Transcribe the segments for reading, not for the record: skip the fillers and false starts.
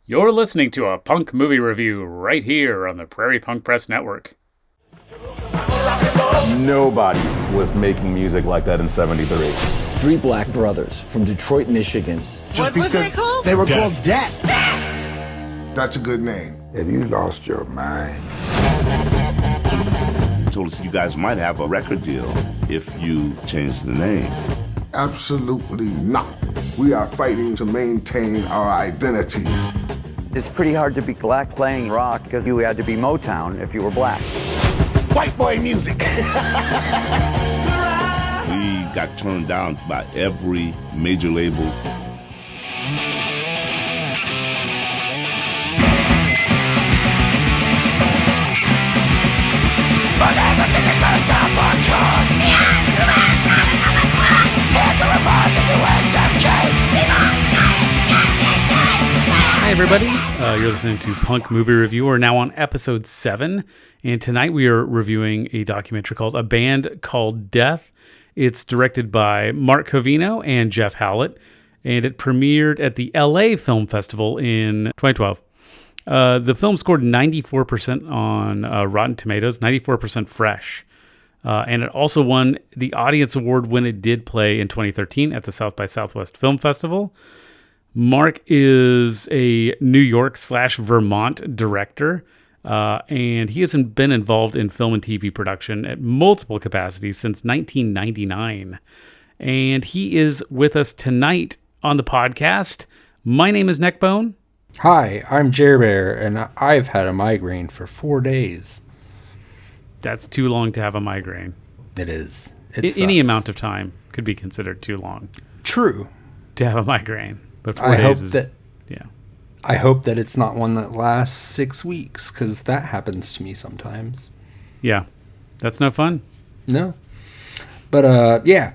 You're listening to a punk movie review right here on the Prairie Punk Press Network. Nobody was making music like that in 73. Three black brothers from Detroit, Michigan. What were they called? They were called Death. That's a good name. Have you lost your mind? Told us you guys might have a record deal if you change the name. Absolutely not. We are fighting to maintain our identity. It's pretty hard to be black playing rock because you had to be Motown if you were black. White boy music. We got turned down by every major label. Hi everybody, you're listening to Punk Movie Review. We're now on episode 7, and tonight we are reviewing a documentary called A Band Called Death. It's directed by Mark Covino and Jeff Howlett, and it premiered at the LA Film Festival in 2012. The film scored 94% on Rotten Tomatoes, 94% fresh. And it also won the Audience Award when it did play in 2013 at the South by Southwest Film Festival. Mark is a New York / Vermont director, and he has been involved in film and TV production at multiple capacities since 1999. And he is with us tonight on the podcast. My name is Neckbone. Hi, I'm Jerbear, and I've had a migraine for 4 days. That's too long to have a migraine. It is. Any amount of time could be considered too long. True. To have a migraine. But 4 days is... Yeah. I hope that it's not one that lasts 6 weeks, because that happens to me sometimes. Yeah. That's no fun. No. But, yeah.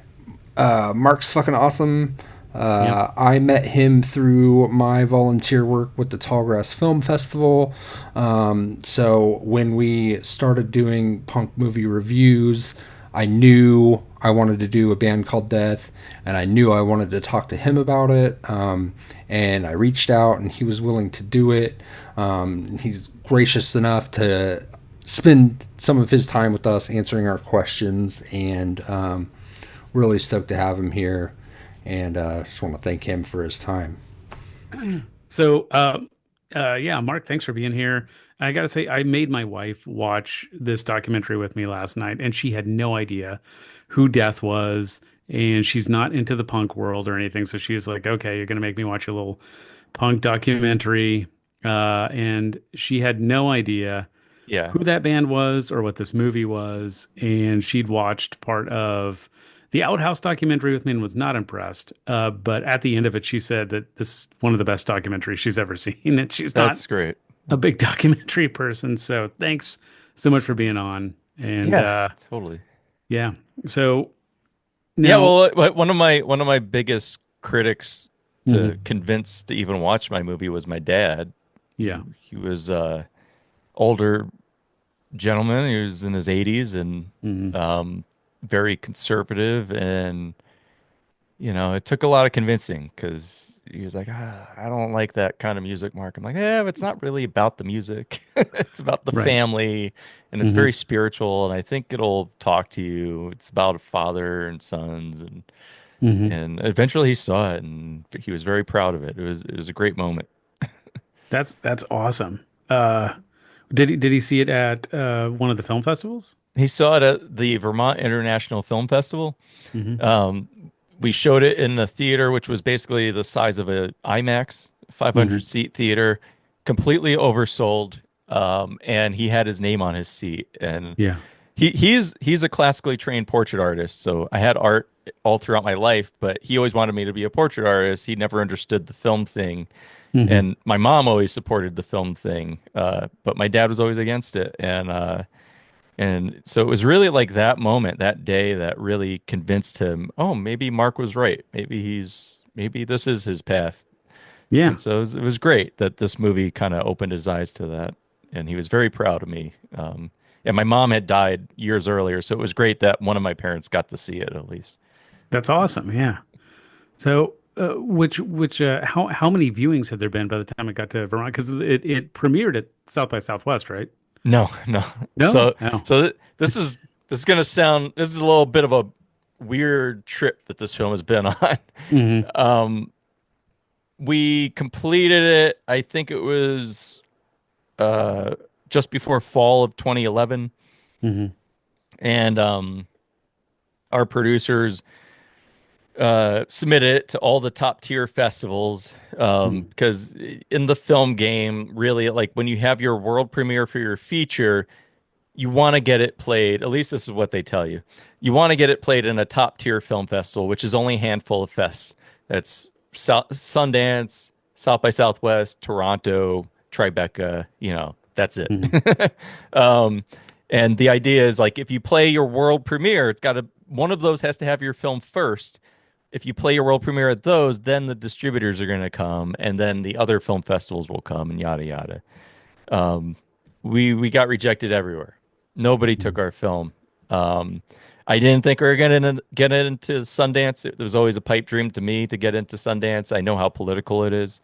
Mark's fucking awesome. Yep. I met him through my volunteer work with the Tallgrass Film Festival. So when we started doing punk movie reviews, I knew I wanted to do A Band Called Death, and I knew I wanted to talk to him about it. And I reached out, and he was willing to do it. He's gracious enough to spend some of his time with us answering our questions, and really stoked to have him here. And just want to thank him for his time. So, yeah, Mark, thanks for being here. I got to say, I made my wife watch this documentary with me last night, and she had no idea who Death was, and she's not into the punk world or anything. So she was like, okay, you're going to make me watch a little punk documentary. And she had no idea who that band was or what this movie was. And she'd watched part of the Outhouse documentary with me and was not impressed. But at the end of it, she said that this is one of the best documentaries she's ever seen. And she's That's great. A big documentary person. So thanks so much for being on. And totally. Yeah. So now, one of my biggest critics to convince to even watch my movie was my dad. Yeah. He was older gentleman. He was in his 80s and very conservative, and it took a lot of convincing because he was like, I don't like that kind of music, Mark. I'm like, but it's not really about the music. It's about the family, and it's very spiritual, and I think it'll talk to you. It's about a father and sons, and eventually he saw it, and he was very proud of it. It was a great moment. That's awesome. Did he see it at one of the film festivals? He saw it at the Vermont International Film Festival. We showed it in the theater, which was basically the size of a IMAX 500-seat theater, completely oversold. And he had his name on his seat. And he's a classically trained portrait artist. So I had art all throughout my life, but he always wanted me to be a portrait artist. He never understood the film thing. And my mom always supported the film thing, but my dad was always against it. And so it was really like that moment, that day, that really convinced him, oh, maybe Mark was right. Maybe this is his path. Yeah. And so it was great that this movie kind of opened his eyes to that. And he was very proud of me. And my mom had died years earlier, so it was great that one of my parents got to see it at least. That's awesome. Yeah. So how many viewings had there been by the time it got to Vermont? Because it premiered at South by Southwest, right? No. No? This is gonna sound. This is a little bit of a weird trip that this film has been on. Mm-hmm. We completed it. I think it was just before fall of 2011, Mm-hmm. and our producers submitted it to all the top tier festivals because in the film game, really, like when you have your world premiere for your feature, you want to get it played. At least this is what they tell you. You want to get it played in a top tier film festival, which is only a handful of fests. That's Sundance, South by Southwest, Toronto, Tribeca. That's it. And the idea is like if you play your world premiere, one of those has to have your film first. If you play your world premiere at those, then the distributors are going to come, and then the other film festivals will come, and yada yada. We got rejected everywhere. Nobody took our film. I didn't think we were going to get into Sundance. It was always a pipe dream to me to get into Sundance. I know how political it is.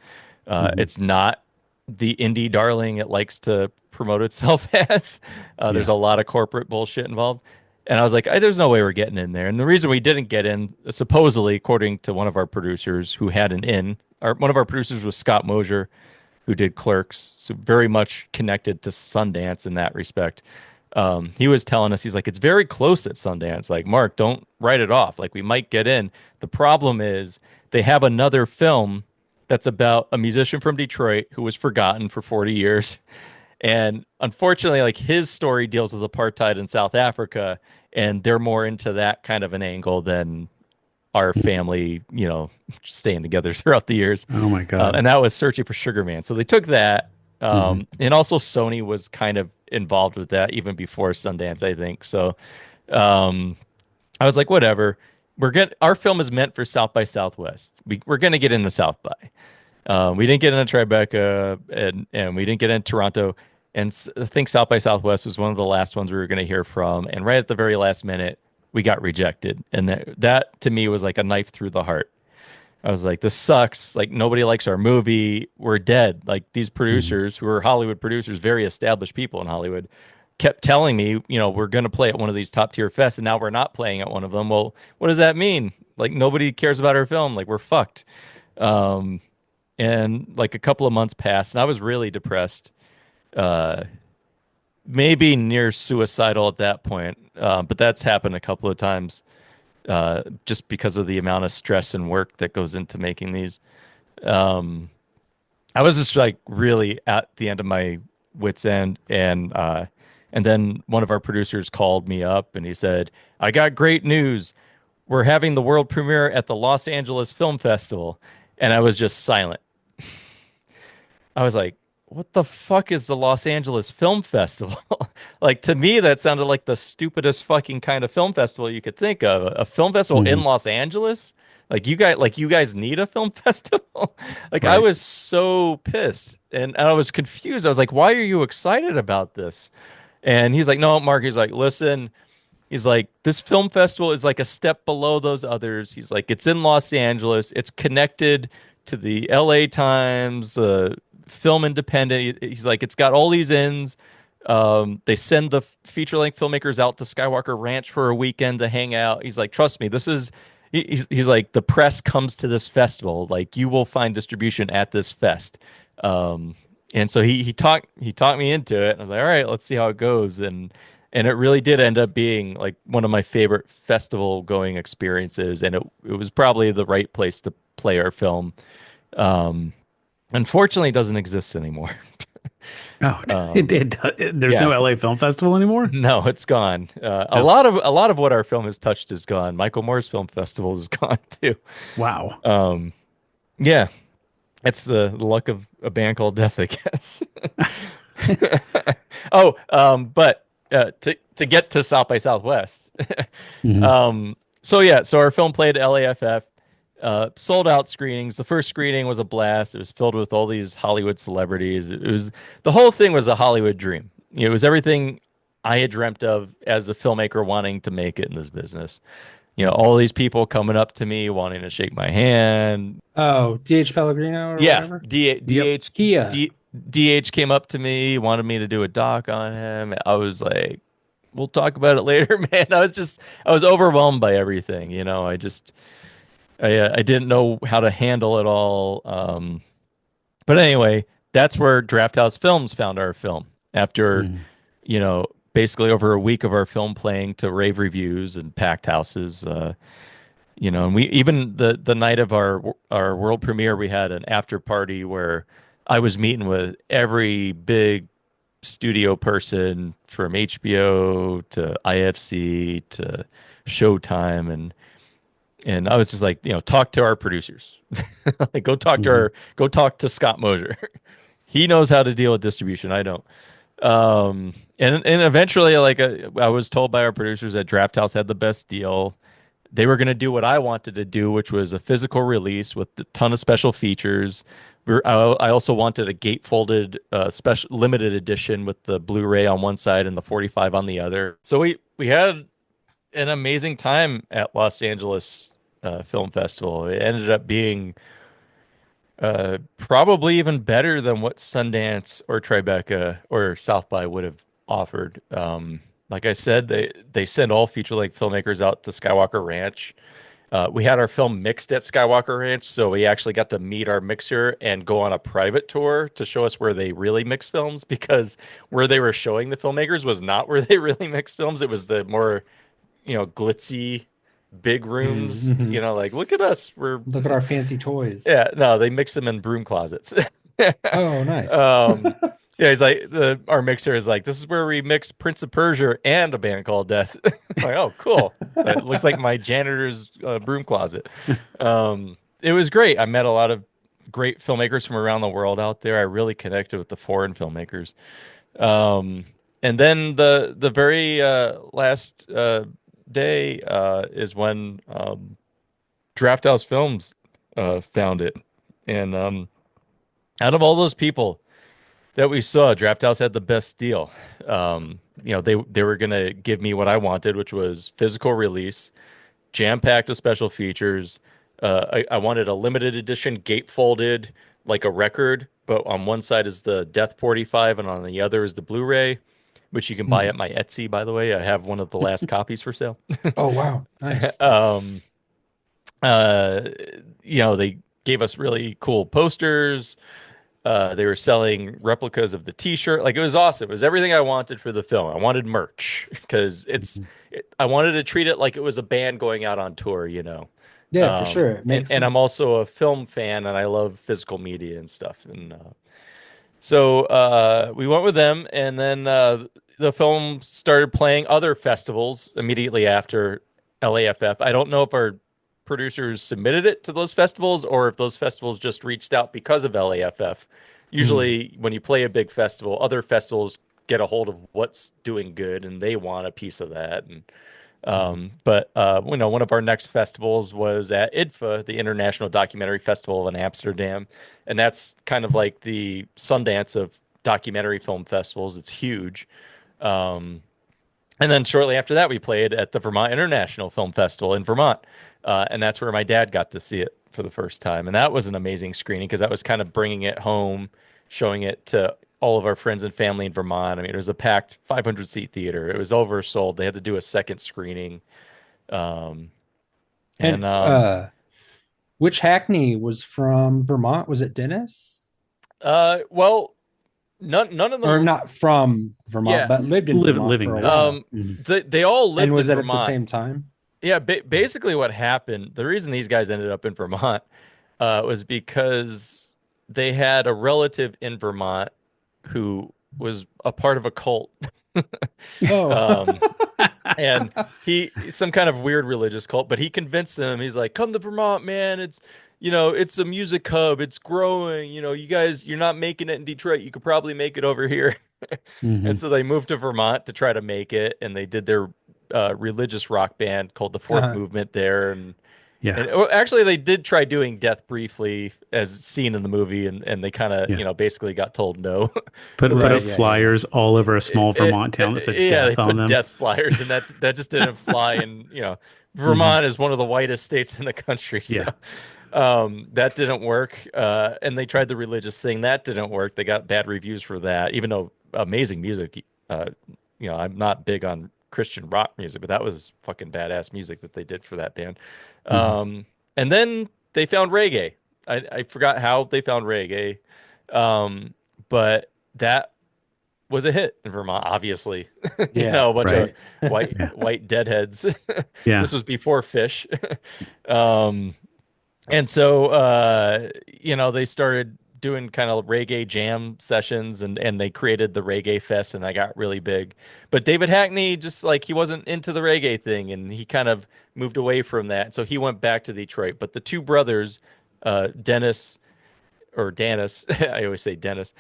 It's not the indie darling it likes to promote itself as. There's a lot of corporate bullshit involved. And I was like, there's no way we're getting in there. And the reason we didn't get in, supposedly, according to one of our producers who had an in, one of our producers was Scott Mosier, who did Clerks, so very much connected to Sundance in that respect. He was telling us, he's like, it's very close at Sundance. Like, Mark, don't write it off. Like, we might get in. The problem is they have another film that's about a musician from Detroit who was forgotten for 40 years. And unfortunately, like his story deals with apartheid in South Africa, and they're more into that kind of an angle than our family, staying together throughout the years. Oh my God. And that was Searching for Sugar Man. So they took that. And also Sony was kind of involved with that even before Sundance, I think. So I was like, whatever. Our film is meant for South by Southwest. We're going to get into South by. We didn't get into Tribeca, and we didn't get into Toronto. And I think South by Southwest was one of the last ones we were going to hear from. And right at the very last minute, we got rejected. And that to me was like a knife through the heart. I was like, this sucks. Like, nobody likes our movie. We're dead. Like, these producers who are Hollywood producers, very established people in Hollywood, kept telling me, we're going to play at one of these top tier fests. And now we're not playing at one of them. Well, what does that mean? Like, nobody cares about our film. Like, we're fucked. And like a couple of months passed, and I was really depressed. Maybe near suicidal at that point. But that's happened a couple of times. Just because of the amount of stress and work that goes into making these. I was just like really at the end of my wit's end. And then one of our producers called me up and he said, I got great news. We're having the world premiere at the Los Angeles Film Festival. And I was just silent. I was like, what the fuck is the Los Angeles Film Festival? Like, to me, that sounded like the stupidest fucking kind of film festival you could think of. A film festival in Los Angeles? Like, you guys need a film festival? Like, right. I was so pissed and I was confused. I was like, why are you excited about this? And he's like, no, Mark, he's like, listen, he's like, this film festival is like a step below those others. He's like, it's in Los Angeles. It's connected to the LA Times, Film Independent. He's like, it's got all these ins. They send the feature-length filmmakers out to Skywalker Ranch for a weekend to hang out. He's like, trust me, this is... He's like, the press comes to this festival. Like, you will find distribution at this fest. And so he talked me into it. I was like, all right, let's see how it goes. And it really did end up being like one of my favorite festival going experiences. And it was probably the right place to play our film. Unfortunately, it doesn't exist anymore. There's no LA Film Festival anymore? No, it's gone. A lot of what our film has touched is gone. Michael Moore's Film Festival is gone too. Wow. Yeah. It's the luck of a band called Death, I guess. But to get to South by Southwest. So our film played at LAFF. Sold out screenings. The first screening was a blast. It was filled with all these Hollywood celebrities. The whole thing was a Hollywood dream. It was everything I had dreamt of as a filmmaker wanting to make it in this business. all these people coming up to me wanting to shake my hand. Oh, DH Pellegrino or whatever? DH came up to me, wanted me to do a doc on him. I was like, we'll talk about it later, man. I was overwhelmed by everything. I didn't know how to handle it all. But anyway, that's where Draft House Films found our film after, basically over a week of our film playing to rave reviews and packed houses. And we even the night of our world premiere, we had an after party where I was meeting with every big studio person from HBO to IFC to Showtime, and I was just like, talk to our producers, like go talk to Scott Mosier. He knows how to deal with distribution. I don't. And eventually, I was told by our producers that Draft House had the best deal. They were going to do what I wanted to do, which was a physical release with a ton of special features. I also wanted a gatefolded special limited edition with the Blu-ray on one side and the 45 on the other. So we had an amazing time at Los Angeles Film Festival. It ended up being probably even better than what Sundance or Tribeca or South by would have offered. Like I said, they send all feature-length filmmakers out to Skywalker Ranch. We had our film mixed at Skywalker Ranch, so we actually got to meet our mixer and go on a private tour to show us where they really mix films, because where they were showing the filmmakers was not where they really mixed films. It was the more, glitzy, big rooms. Like, look at us. Look at our fancy toys. Yeah, no, they mix them in broom closets. Oh, nice. Yeah, he's like, our mixer is like, this is where we mix Prince of Persia and A Band Called Death. I'm like, oh, cool. It looks like my janitor's broom closet. It was great. I met a lot of great filmmakers from around the world out there. I really connected with the foreign filmmakers. And then the very last day is when Draft House Films found it. And out of all those people that we saw, Draft House had the best deal. They were going to give me what I wanted, which was physical release, jam-packed with special features. I wanted a limited edition gatefolded, like a record, but on one side is the Death 45 and on the other is the Blu-ray, which you can buy at my Etsy, by the way. I have one of the last copies for sale. Oh, wow. Nice. They gave us really cool posters. They were selling replicas of the T-shirt. Like, it was awesome. It was everything I wanted for the film. I wanted merch because I wanted to treat it like it was a band going out on tour, Yeah, for sure. It makes and I'm also a film fan, and I love physical media and stuff. And so we went with them, and then the film started playing other festivals immediately after LAFF. I don't know if our producers submitted it to those festivals or if those festivals just reached out because of LAFF. Usually when you play a big festival, other festivals get a hold of what's doing good and they want a piece of that. And but one of our next festivals was at IDFA, the International Documentary Festival in Amsterdam, and that's kind of like the Sundance of documentary film festivals. It's huge. And then shortly after that, we played at the Vermont International Film Festival in Vermont. And that's where my dad got to see it for the first time. And that was an amazing screening because that was kind of bringing it home, showing it to all of our friends and family in Vermont. I mean, it was a packed 500-seat theater. It was oversold. They had to do a second screening. Which Hackney was from Vermont? Was it Dennis? Well, none of them. Or not from Vermont, but lived in Vermont for a while. They all lived in Vermont. And was it at the same time? Yeah, basically what happened, the reason these guys ended up in Vermont was because they had a relative in Vermont who was a part of a cult. And some kind of weird religious cult, but he convinced them. He's like, come to Vermont, man. It's a music hub. It's growing. You guys, you're not making it in Detroit. You could probably make it over here. And so they moved to Vermont to try to make it, and they did their religious rock band called the Fourth Movement there. And actually they did try doing Death briefly as seen in the movie, and they kind of basically got told no. Put up flyers all over a small Vermont town that said death on them. Death flyers, and that just didn't fly. And Vermont is one of the whitest states in the country. So that didn't work. And they tried the religious thing. That didn't work. They got bad reviews for that, even though amazing music. I'm not big on Christian rock music, but that was fucking badass music that they did for that band. And then they found reggae. I forgot how they found reggae. But that was a hit in Vermont, obviously. A bunch of white deadheads. This was before Fish. And so, they started doing kind of reggae jam sessions and they created the Reggae Fest and I got really big. But David Hackney, just like he wasn't into the reggae thing and he kind of moved away from that. So he went back to Detroit. But the two brothers, Dennis, I always say Dennis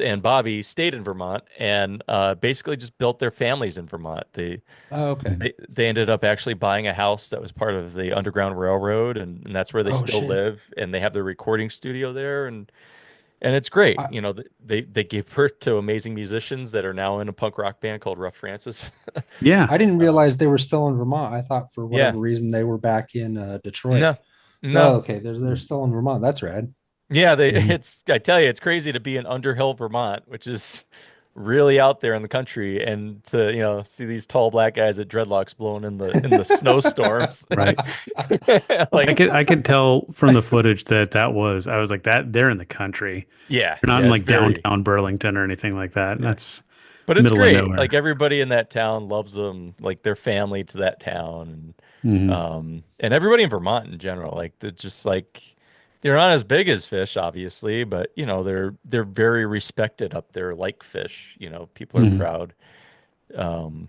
and Bobby stayed in Vermont and basically just built their families in Vermont. They ended up actually buying a house that was part of the Underground Railroad, and that's where they still live. And they have their recording studio there, and it's great. They gave birth to amazing musicians that are now in a punk rock band called Rough Francis. I didn't realize they were still in Vermont. I thought for whatever reason they were back in Detroit. No. Oh, okay. They're still in Vermont. That's rad. Yeah, I tell you, it's crazy to be in Underhill, Vermont, which is really out there in the country, and to see these tall black guys at dreadlocks blowing in the snowstorms. Right. I could tell from the footage I was like that they're in the country. Yeah. They're not in like downtown Burlington or anything like that. And but it's great. Like everybody in that town loves them, like their family to that town. And everybody in Vermont in general, like they're just like, they're not as big as Fish, obviously, but they're very respected up there, like Fish. People are proud, and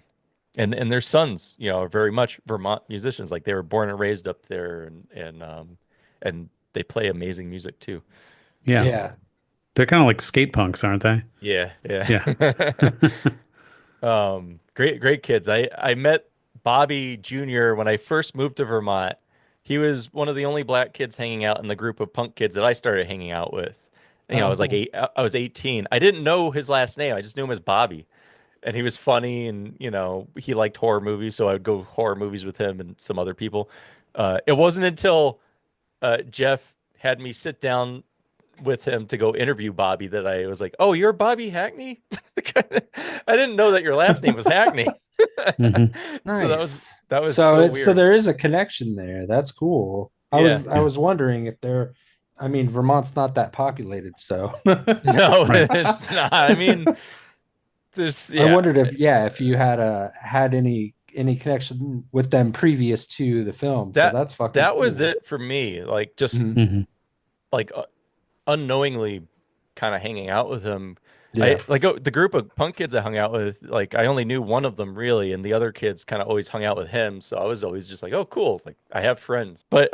their sons, are very much Vermont musicians. Like they were born and raised up there, and they play amazing music too. Yeah. They're kind of like skate punks, aren't they? Yeah. Great kids. I met Bobby Jr. when I first moved to Vermont. He was one of the only black kids hanging out in the group of punk kids that I started hanging out with. I was I was 18. I didn't know his last name. I just knew him as Bobby. And he was funny and, he liked horror movies. So I would go horror movies with him and some other people. It wasn't until Jeff had me sit down with him to go interview Bobby that I was like, oh, you're Bobby Hackney? I didn't know that your last name was Hackney. Nice. So that was so weird. So there is a connection there. That's cool. I was wondering if Vermont's not that populated, so no, it's not. I mean, I wondered if you had any connection with them previous to the film. So that's fucking that cool. was it for me. Like just like unknowingly kind of hanging out with him. The group of punk kids I hung out with, like I only knew one of them really, and the other kids kind of always hung out with him. So I was always just like, oh, cool. Like I have friends. But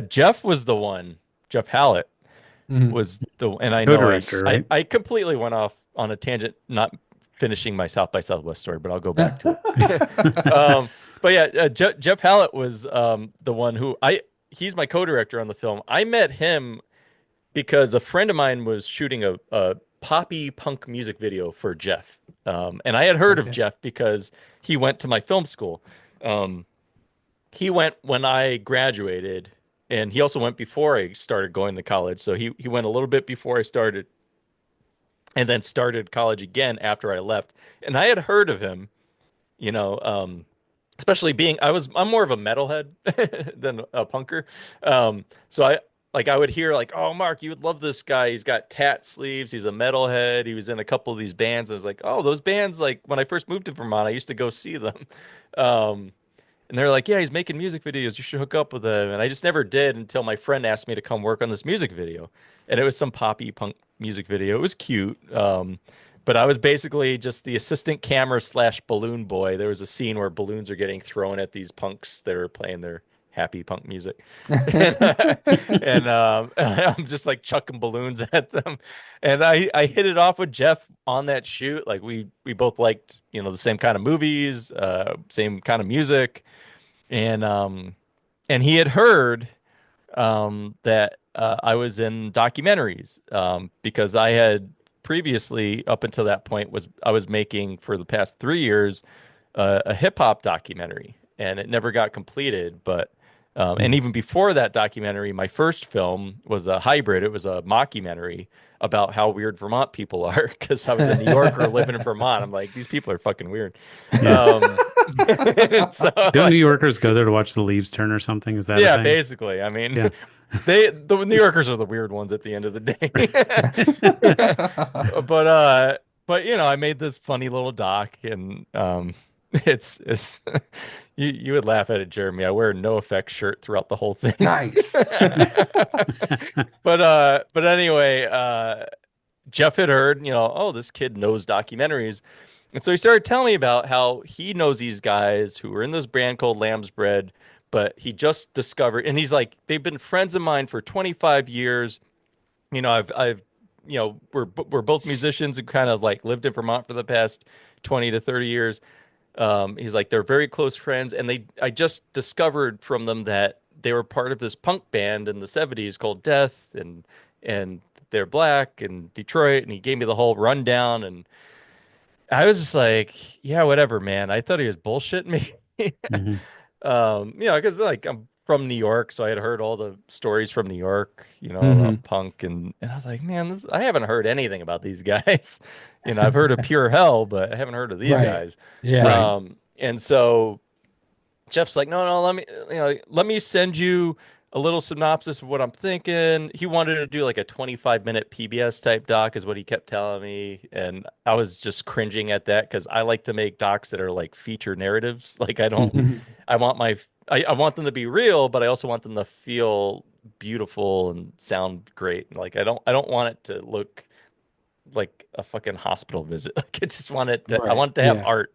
Jeff was the one. Jeff Hallett was and I know right? I completely went off on a tangent, not finishing my South by Southwest story, but I'll go back to it. But Jeff Hallett was the one who he's my co-director on the film. I met him because a friend of mine was shooting a poppy punk music video for Jeff. And I had heard of Jeff because he went to my film school. He went when I graduated, and he also went before I started going to college. So he went a little bit before I started, and then started college again after I left. And I had heard of him, especially being I'm more of a metalhead than a punker. So I would hear like, oh, Mark, you would love this guy. He's got tat sleeves. He's a metalhead. He was in a couple of these bands. I was like, oh, those bands, like when I first moved to Vermont, I used to go see them. And they're like, yeah, he's making music videos. You should hook up with him. And I just never did until my friend asked me to come work on this music video. And it was some poppy punk music video. It was cute. But I was basically just the assistant camera / balloon boy. There was a scene where balloons are getting thrown at these punks that are playing their happy punk music. and I'm just like chucking balloons at them. And I hit it off with Jeff on that shoot. Like we both liked, the same kind of movies, same kind of music. And he had heard that I was in documentaries because I had previously, up until that point, I was making for the past 3 years a hip hop documentary. and it never got completed. But and even before that documentary, my first film was a hybrid. It was a mockumentary about how weird Vermont people are, because I was a New Yorker living in Vermont. I'm like, these people are fucking weird. So, don't New Yorkers go there to watch the leaves turn or something? Is that a thing? Basically. I mean, the New Yorkers are the weird ones at the end of the day. But you know, I made this funny little doc, and it's you would laugh at it, Jeremy. I wear a no effect shirt throughout the whole thing. Nice. But anyway, Jeff had heard, you know, oh, this kid knows documentaries. And so he started telling me about how he knows these guys who were in this band called Lamb's Bread, but he just discovered, and he's like, they've been friends of mine for 25 years. You know, I've you know, we're both musicians who kind of like lived in Vermont for the past 20 to 30 years. He's like, they're very close friends, and I just discovered from them that they were part of this punk band in the 70s called Death, and they're black in Detroit, and he gave me the whole rundown, and I was just like, yeah, whatever, man. I thought he was bullshitting me. You know, because like I'm from New York, so I had heard all the stories from New York, you know, about punk, and I was like, man, I haven't heard anything about these guys. You know, I've heard of Pure Hell, but I haven't heard of these guys. Yeah. And so Jeff's like, no, let me send you a little synopsis of what I'm thinking. He wanted to do like a 25-minute PBS type doc, is what he kept telling me, and I was just cringing at that, because I like to make docs that are like feature narratives. Like I want them to be real, but I also want them to feel beautiful and sound great. Like I don't want it to look like a fucking hospital visit. Like I just want it to, I want it to have art.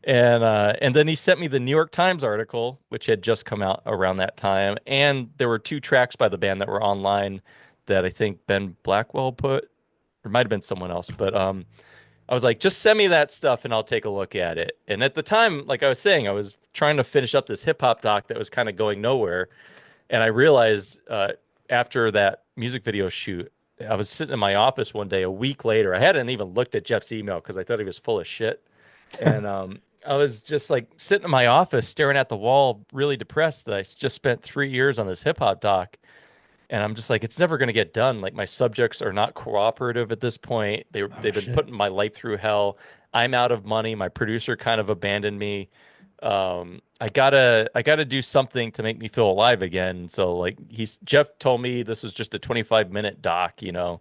And then he sent me the New York Times article, which had just come out around that time, and there were 2 tracks by the band that were online that I think Ben Blackwell put, or might have been someone else, but I was like, just send me that stuff and I'll take a look at it. And at the time, like I was saying, I was trying to finish up this hip hop doc that was kind of going nowhere. And I realized after that music video shoot, I was sitting in my office one day, a week later. I hadn't even looked at Jeff's email because I thought he was full of shit. And I was just like sitting in my office staring at the wall, really depressed that I just spent 3 years on this hip hop doc. And I'm just like, it's never going to get done. Like my subjects are not cooperative at this point. They've been putting my life through hell. I'm out of money. My producer kind of abandoned me. I gotta do something to make me feel alive again. So like Jeff told me this was just a 25-minute doc, you know,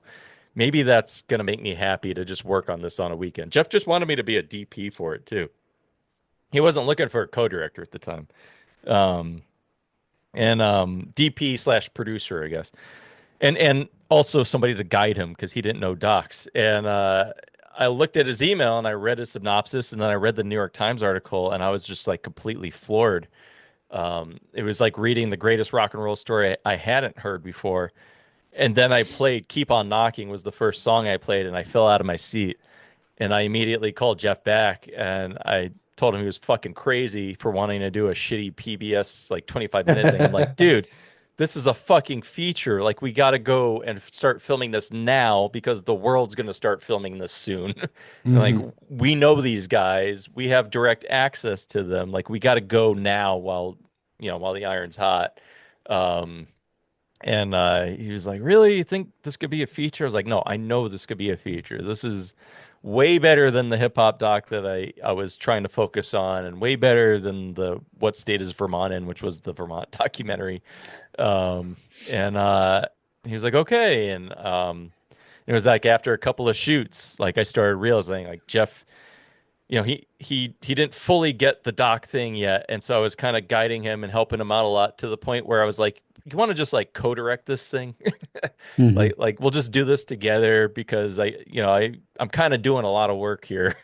maybe that's going to make me happy to just work on this on a weekend. Jeff just wanted me to be a DP for it too. He wasn't looking for a co-director at the time. And DP/producer, I guess. And also somebody to guide him, because he didn't know docs. And I looked at his email and I read his synopsis, and then I read the New York Times article, and I was just like completely floored. It was like reading the greatest rock and roll story I hadn't heard before. And then I played Keep On Knocking, was the first song I played, and I fell out of my seat. And I immediately called Jeff back, and I told him he was fucking crazy for wanting to do a shitty PBS like 25-minute thing. I'm like, dude, this is a fucking feature. Like, we got to go and start filming this now, because the world's going to start filming this soon. Like, we know these guys. We have direct access to them. Like, we got to go now while the iron's hot. And he was like, really? You think this could be a feature? I was like, no, I know this could be a feature. This is way better than the hip hop doc that I was trying to focus on, and way better than the What State Is Vermont In, which was the Vermont documentary. And he was like, okay. And it was like after a couple of shoots, like I started realizing, like, Jeff, you know, he didn't fully get the doc thing yet. And so I was kind of guiding him and helping him out a lot, to the point where I was like, you want to just like co-direct this thing? like we'll just do this together, because I'm kind of doing a lot of work here.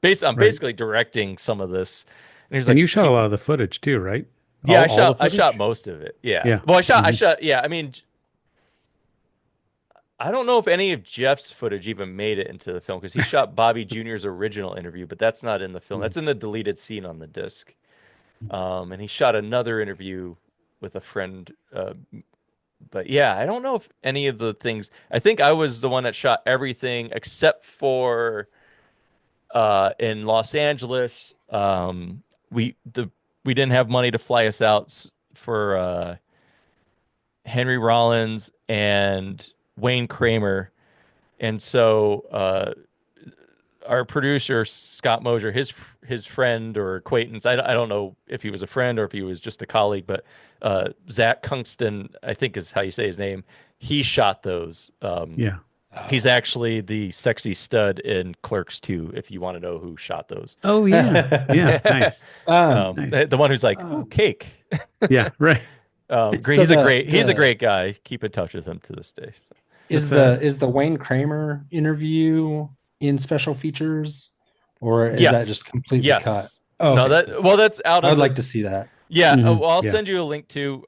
I'm basically directing some of this. And he's like, you shot a lot of the footage too, right? Yeah, I shot most of it. Yeah. Well, I shot. Yeah. I mean, I don't know if any of Jeff's footage even made it into the film, because he shot Bobby Jr.'s original interview, but that's not in the film. That's in the deleted scene on the disc. And he shot another interview with a friend. But yeah, I don't know if any of the things, I think I was the one that shot everything except for in Los Angeles. we didn't have money to fly us out for Henry Rollins and Wayne Kramer, and so our producer Scott Mosier, his friend or acquaintance, I don't know if he was a friend or if he was just a colleague, but Zach Kungston, I think is how you say his name. He shot those. Yeah. He's actually the sexy stud in Clerks 2, if you want to know who shot those. Oh yeah, yeah, nice. Nice. The one who's like, "Oh, cake." Yeah, right. He's a great guy. Keep in touch with him to this day. Is the Wayne Kramer interview in special features, or is that just completely cut? Oh, no, that's out. I'd like to see that. Yeah, well, I'll send you a link to.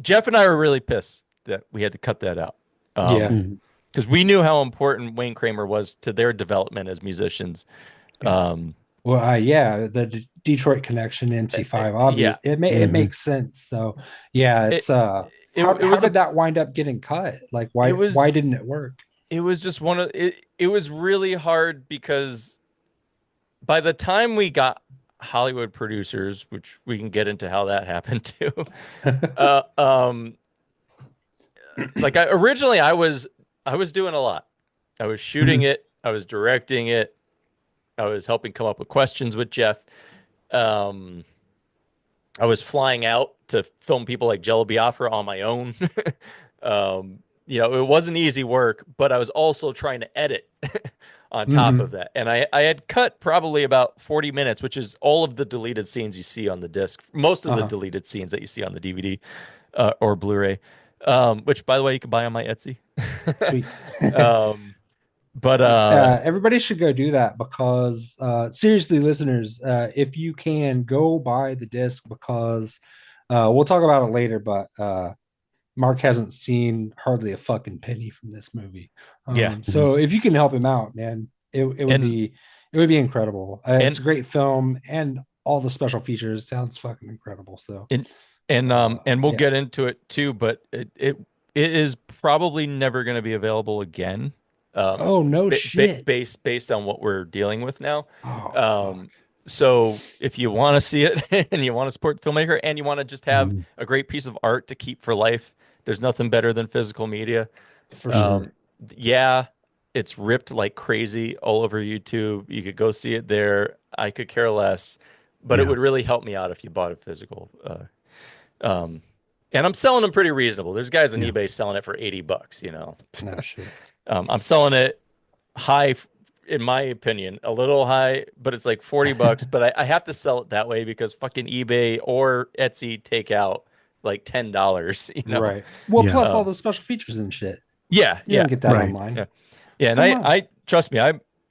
Jeff and I were really pissed that we had to cut that out. Because we knew how important Wayne Kramer was to their development as musicians. The Detroit connection, MC5, obviously, it makes sense. So it's how did that wind up getting cut? Like, why didn't it work? It was just it was really hard because by the time we got Hollywood producers, which we can get into how that happened too. Originally I was doing a lot. I was shooting it. I was directing it. I was helping come up with questions with Jeff. I was flying out to film people like Jello Biafra on my own. It wasn't easy work, but I was also trying to edit on top of that. And I had cut probably about 40 minutes, which is all of the deleted scenes you see on the disc. Most of the deleted scenes that you see on the DVD or Blu-ray. Which, by the way, you can buy on my Etsy. Sweet. But everybody should go do that because seriously, listeners, if you can, go buy the disc because we'll talk about it later. But Mark hasn't seen hardly a fucking penny from this movie. So if you can help him out, man, it would be incredible. It's a great film, and all the special features sounds fucking incredible. So. And we'll get into it too, but it is probably never going to be available again. Shit! Based on what we're dealing with now. So if you want to see it and you want to support the filmmaker and you want to just have a great piece of art to keep for life, there's nothing better than physical media. For sure. Yeah, it's ripped like crazy all over YouTube. You could go see it there. I could care less, but it would really help me out if you bought a physical. And I'm selling them pretty reasonable. There's guys on eBay selling it for $80, No shit. I'm selling it high, in my opinion, a little high, but it's like $40. But I have to sell it that way because fucking eBay or Etsy take out like $10. Right. Well, plus all the special features and shit. Yeah, you can get that online. Yeah, and I trust me,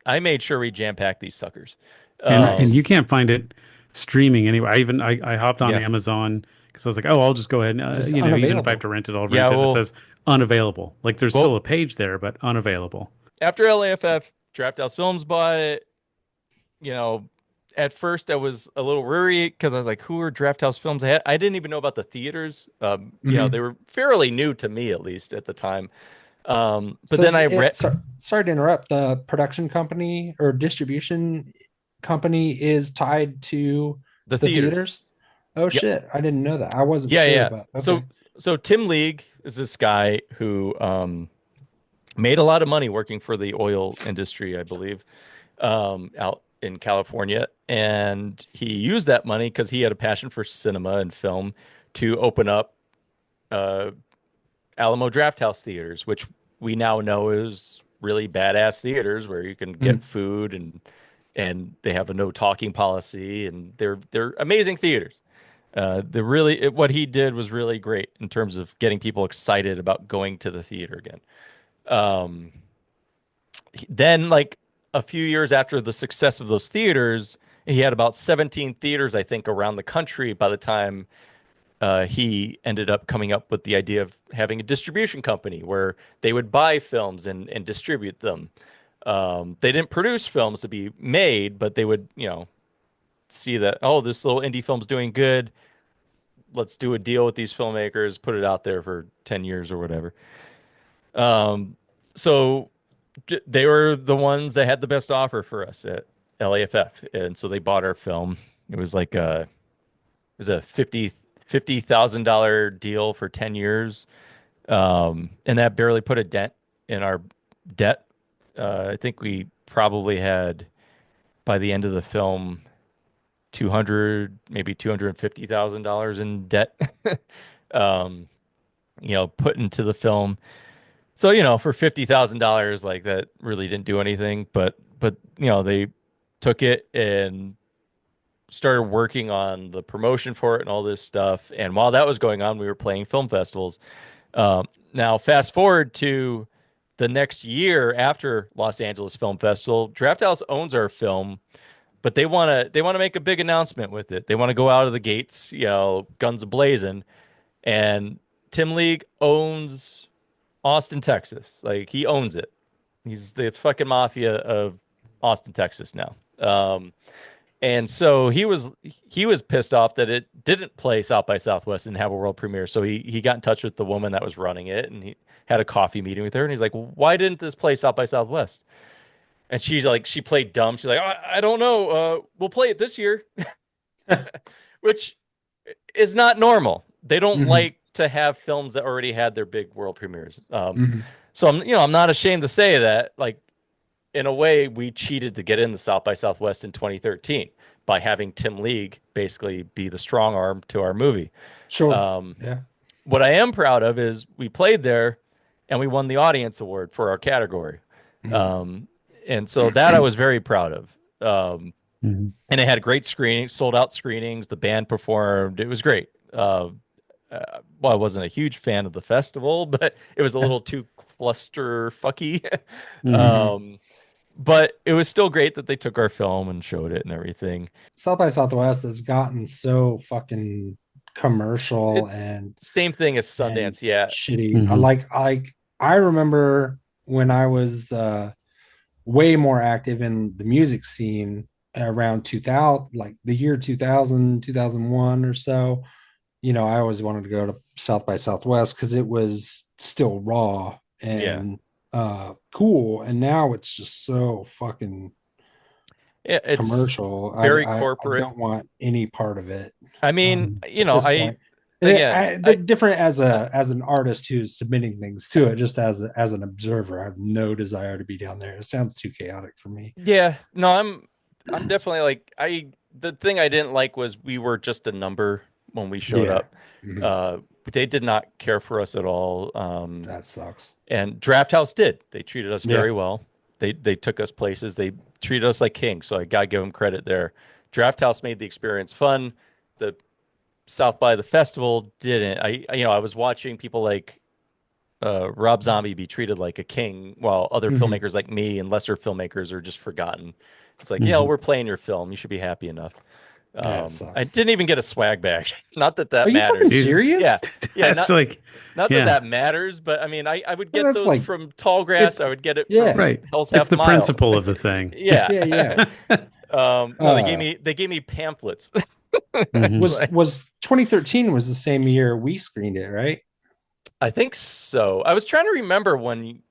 I made sure we jam packed these suckers. And you can't find it streaming anywhere. I hopped on Amazon. Because I was like, I'll just go ahead and, even if I have to rent it, I'll rent it. It says unavailable. Like there's still a page there, but unavailable. After LAFF, Draft House Films bought it. At first I was a little worried because I was like, who are Draft House Films? I didn't even know about the theaters. They were fairly new to me, at least at the time. But then I read. Sorry to interrupt. The production company or distribution company is tied to the theaters. Oh shit! I didn't know that. I wasn't sure about. Okay. So Tim League is this guy who made a lot of money working for the oil industry, I believe, out in California, and he used that money because he had a passion for cinema and film to open up Alamo Drafthouse theaters, which we now know is really badass theaters where you can get food and they have a no talking policy, and they're amazing theaters. What he did was really great in terms of getting people excited about going to the theater again. Then, like a few years after the success of those theaters, he had about 17 theaters, I think, around the country by the time he ended up coming up with the idea of having a distribution company where they would buy films and distribute them. They didn't produce films to be made, but they would, see that, this little indie film's doing good. Let's do a deal with these filmmakers, put it out there for 10 years or whatever. So they were the ones that had the best offer for us at LAFF. And so they bought our film It was like a $50,000 deal for 10 years. And that barely put a dent in our debt. I think we probably had, by the end of the film, maybe $250,000 in debt, put into the film. So, for $50,000, like that really didn't do anything, but they took it and started working on the promotion for it and all this stuff. And while that was going on, we were playing film festivals. Now, fast forward to the next year after Los Angeles Film Festival, Draft House owns our film, but they want to make a big announcement with it. They want to go out of the gates, guns a-blazing. And Tim League owns Austin, Texas. Like, he owns it. He's the fucking mafia of Austin, Texas now. And so he was pissed off that it didn't play South by Southwest and have a world premiere. So he got in touch with the woman that was running it, and he had a coffee meeting with her. And he's like, "Why didn't this play South by Southwest?" And she's like, she played dumb. She's like, I don't know. We'll play it this year," which is not normal. They don't like to have films that already had their big world premieres. So I'm not ashamed to say that, like, in a way, we cheated to get in the South by Southwest in 2013 by having Tim League basically be the strong arm to our movie. Sure. Yeah. What I am proud of is we played there and we won the audience award for our category. And so that I was very proud of. And it had great screenings, sold out screenings. The band performed. It was great. Well, I wasn't a huge fan of the festival, but it was a little too cluster-fucky. But it was still great that they took our film and showed it and everything. South by Southwest has gotten so fucking commercial and same thing as Sundance, yeah. Shitty. I remember when I was way more active in the music scene around 2000, like the year 2000, 2001 or so. I always wanted to go to South by Southwest because it was still raw and cool, and now it's just so fucking it's commercial, very corporate. I don't want any part of it. I mean, different as an artist who's submitting things to it, just as an observer, I have no desire to be down there. It sounds too chaotic for me. Yeah, no, I'm definitely like, the thing I didn't like was we were just a number when we showed up. They did not care for us at all. That sucks. And Draft House did. They treated us very well. They took us places. They treated us like kings. So I gotta give them credit there. Draft House made the experience fun. The South by the festival didn't. I was watching people like Rob Zombie be treated like a king, while other filmmakers like me and lesser filmmakers are just forgotten. It's like, we're playing your film. You should be happy enough. I didn't even get a swag bag. Not that Are matters. You fucking serious? Yeah. Not that matters, but I mean, I would get those like, from Tallgrass. I would get it from right. Hell's It's Half the Mile. principle of the thing. Yeah. No, they gave me pamphlets. Was 2013 was the same year we screened it, right? I think so. I was trying to remember when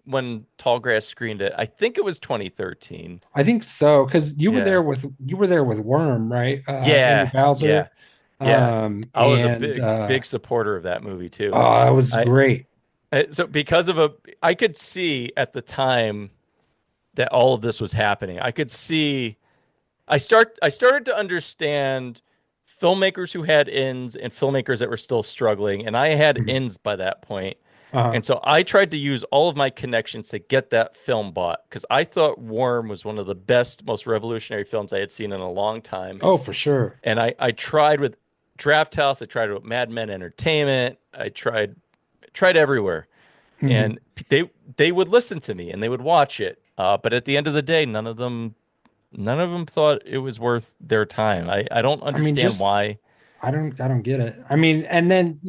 Tallgrass screened it. I think it was 2013. I think so, because you were there with Worm, right? Andrew Bowser. Yeah. I was a big supporter of that movie too. Oh, it was great. So because I could see at the time that all of this was happening. I could see. I started to understand filmmakers who had ins and filmmakers that were still struggling, and I had ins by that point. And so I tried to use all of my connections to get that film bought, because I thought Worm was one of the best, most revolutionary films I had seen in a long time. Oh, for sure. And I tried with Draft House, I tried with Mad Men Entertainment, I tried everywhere. And they would listen to me and they would watch it. But at the end of the day, none of them thought it was worth their time. I don't understand why. I don't get it. I mean, and then,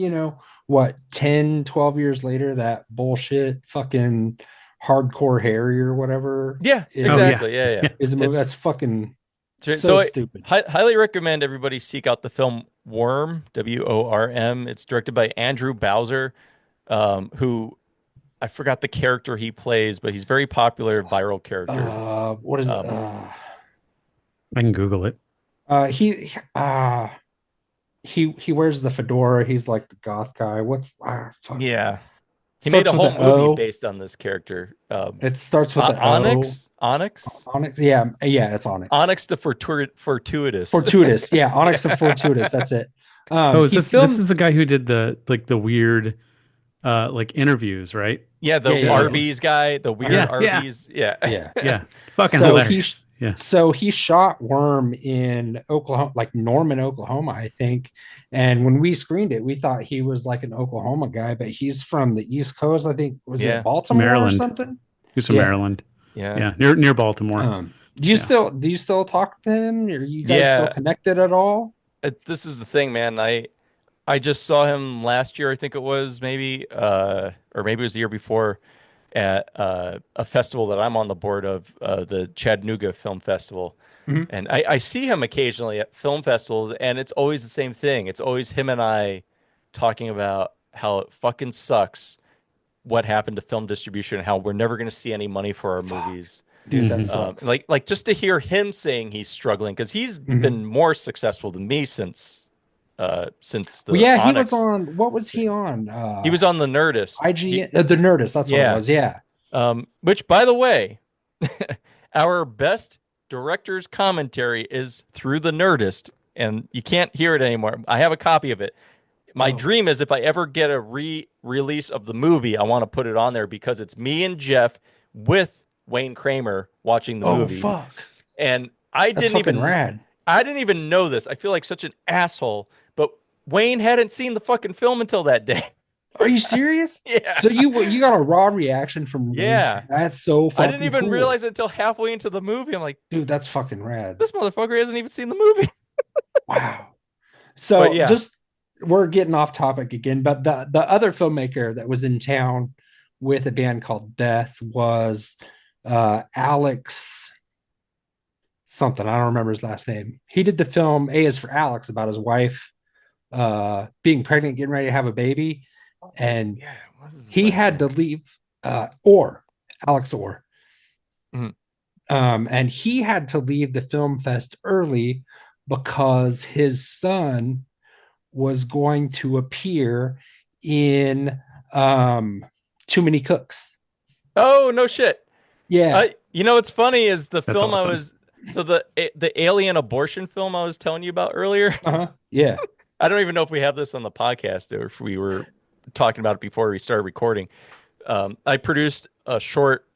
10, 12 years later, that bullshit fucking Hardcore Harry or whatever. Yeah, exactly. Yeah. Is a movie that's fucking so stupid. Highly recommend everybody seek out the film Worm, WORM. It's directed by Andrew Bowser, who I forgot the character he plays, but he's very popular viral character. What is it? I can Google it. He wears the fedora. He's like the goth guy. What's fuck. Yeah. He made Starts a with whole an movie O. based on this character. It starts with an O. Onyx? Onyx? Onyx. Yeah, yeah, it's Onyx. Onyx the Fortuitous. Fortuitous. Yeah, Onyx the Fortuitous. That's it. Is this is the guy who did the weird like interviews, right? Yeah, the Arby's guy, the weird Arby's. Yeah. Fucking so hilarious. So he shot Worm in Oklahoma, like Norman, Oklahoma, I think. And when we screened it, we thought he was like an Oklahoma guy, but he's from the East Coast. I think was it Baltimore Maryland or something? He's from Maryland. Yeah, near Baltimore. Do you still talk to him? Are you guys still connected at all? This is the thing, man. I just saw him last year. I think it was maybe, or maybe it was the year before, at a festival that I'm on the board of, the Chattanooga Film Festival. Mm-hmm. And I see him occasionally at film festivals, and it's always the same thing. It's always him and I talking about how it fucking sucks what happened to film distribution and how we're never going to see any money for our movies. Dude, that sucks. Like just to hear him saying he's struggling, because he's been more successful than me since the Onyx. He was on, what was he on? He was on the Nerdist. The Nerdist, that's what it was, yeah. Which, by the way, our best director's commentary is through the Nerdist, and you can't hear it anymore. I have a copy of it. My dream is if I ever get a re-release of the movie, I want to put it on there because it's me and Jeff with Wayne Kramer watching the movie. Oh, fuck. And I didn't even know this. I feel like such an asshole, but Wayne hadn't seen the fucking film until that day. Are you serious? Yeah. So you got a raw reaction from Yeah. That's so fucking I didn't even cool. realize it until halfway into the movie. I'm like, dude, that's fucking rad. This motherfucker hasn't even seen the movie. Wow. So we're getting off topic again, but the other filmmaker that was in town with a band called Death was Alex something. I don't remember his last name. He did the film A is for Alex about his wife being pregnant, getting ready to have a baby. And he had to leave Alex Orr. Mm-hmm. And he had to leave the film fest early because his son was going to appear in Too Many Cooks. Oh, no shit. Yeah. You know what's funny is the That's film awesome. the alien abortion film I was telling you about earlier. Yeah. I don't even know if we have this on the podcast or if we were talking about it before we started recording. I produced a short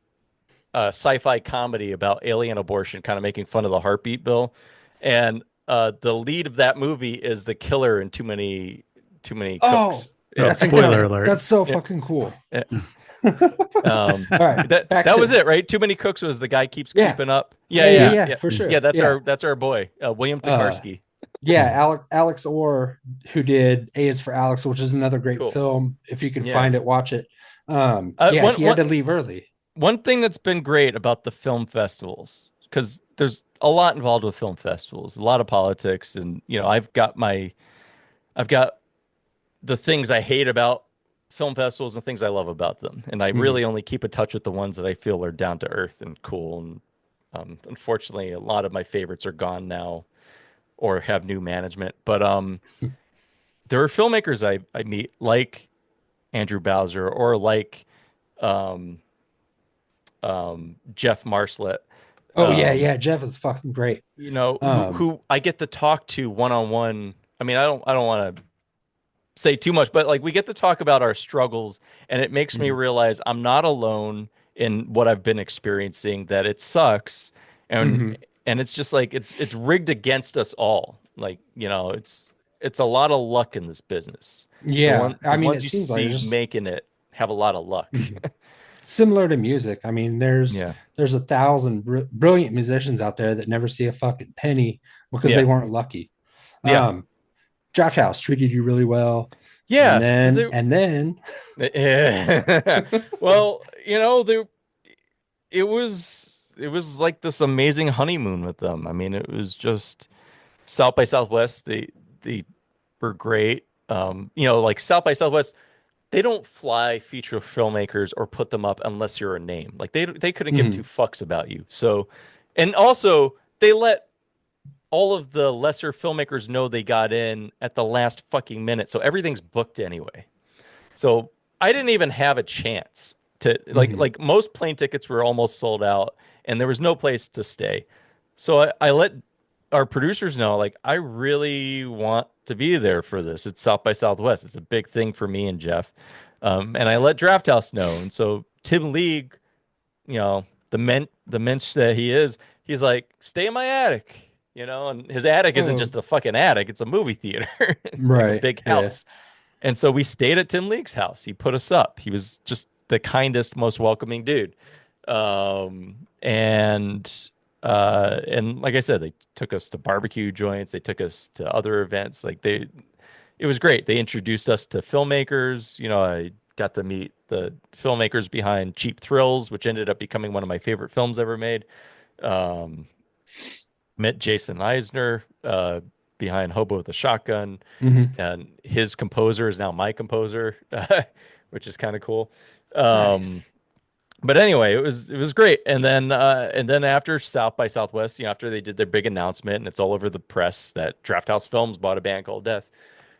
sci-fi comedy about alien abortion, kind of making fun of the heartbeat bill. And the lead of that movie is the killer in Too Many Cooks. That's spoiler alert. That's so fucking cool. Yeah. All right, that was it, right? Too Many Cooks was the guy keeps creeping up. Yeah, for sure. Yeah, that's our boy, William Tokarski. Alex Orr, who did A is for Alex, which is another great film. If you can find it, watch it. He had to leave early. One thing that's been great about the film festivals, because there's a lot involved with film festivals, a lot of politics, and I've got the things I hate about film festivals and things I love about them, and I really only keep in touch with the ones that I feel are down to earth and cool. And unfortunately, a lot of my favorites are gone now or have new management. But there are filmmakers I meet like Andrew Bowser or like Jeff Marslett. Jeff is fucking great. Who I get to talk to one-on-one. I mean, I don't want to say too much, but like we get to talk about our struggles, and it makes me realize I'm not alone in what I've been experiencing, that it sucks. And it's just like, it's rigged against us all. Like, it's a lot of luck in this business. Yeah. The ones you see making it have a lot of luck. Similar to music. I mean, there's 1,000 brilliant musicians out there that never see a fucking penny because they weren't lucky. Yeah. Draft House treated you really well. Yeah. And then well, it was like this amazing honeymoon with them. I mean, it was just South by Southwest. They were great. Like South by Southwest, they don't fly feature filmmakers or put them up unless you're a name. Like they couldn't give two fucks about you. So, and also they let all of the lesser filmmakers know they got in at the last fucking minute, so everything's booked anyway. So I didn't even have a chance to like most plane tickets were almost sold out, and there was no place to stay. So I let our producers know, like, I really want to be there for this. It's South by Southwest. It's a big thing for me and Jeff. And I let Draft House know. And so Tim League, you know, the mensch that he is, he's like, stay in my attic, you know, and his attic isn't just a fucking attic. It's a movie theater. It's right. like a big house. Yeah. And so we stayed at Tim League's house. He put us up. He was just the kindest, most welcoming dude. And like I said, they took us to barbecue joints. They took us to other events. Like it was great. They introduced us to filmmakers. You know, I got to meet the filmmakers behind Cheap Thrills, which ended up becoming one of my favorite films ever made. Met Jason Eisner behind Hobo with a Shotgun, and his composer is now my composer, which is kind of cool. Nice. But anyway, it was great. And then after South by Southwest, you know, after they did their big announcement and it's all over the press that Draft House Films bought a band called Death,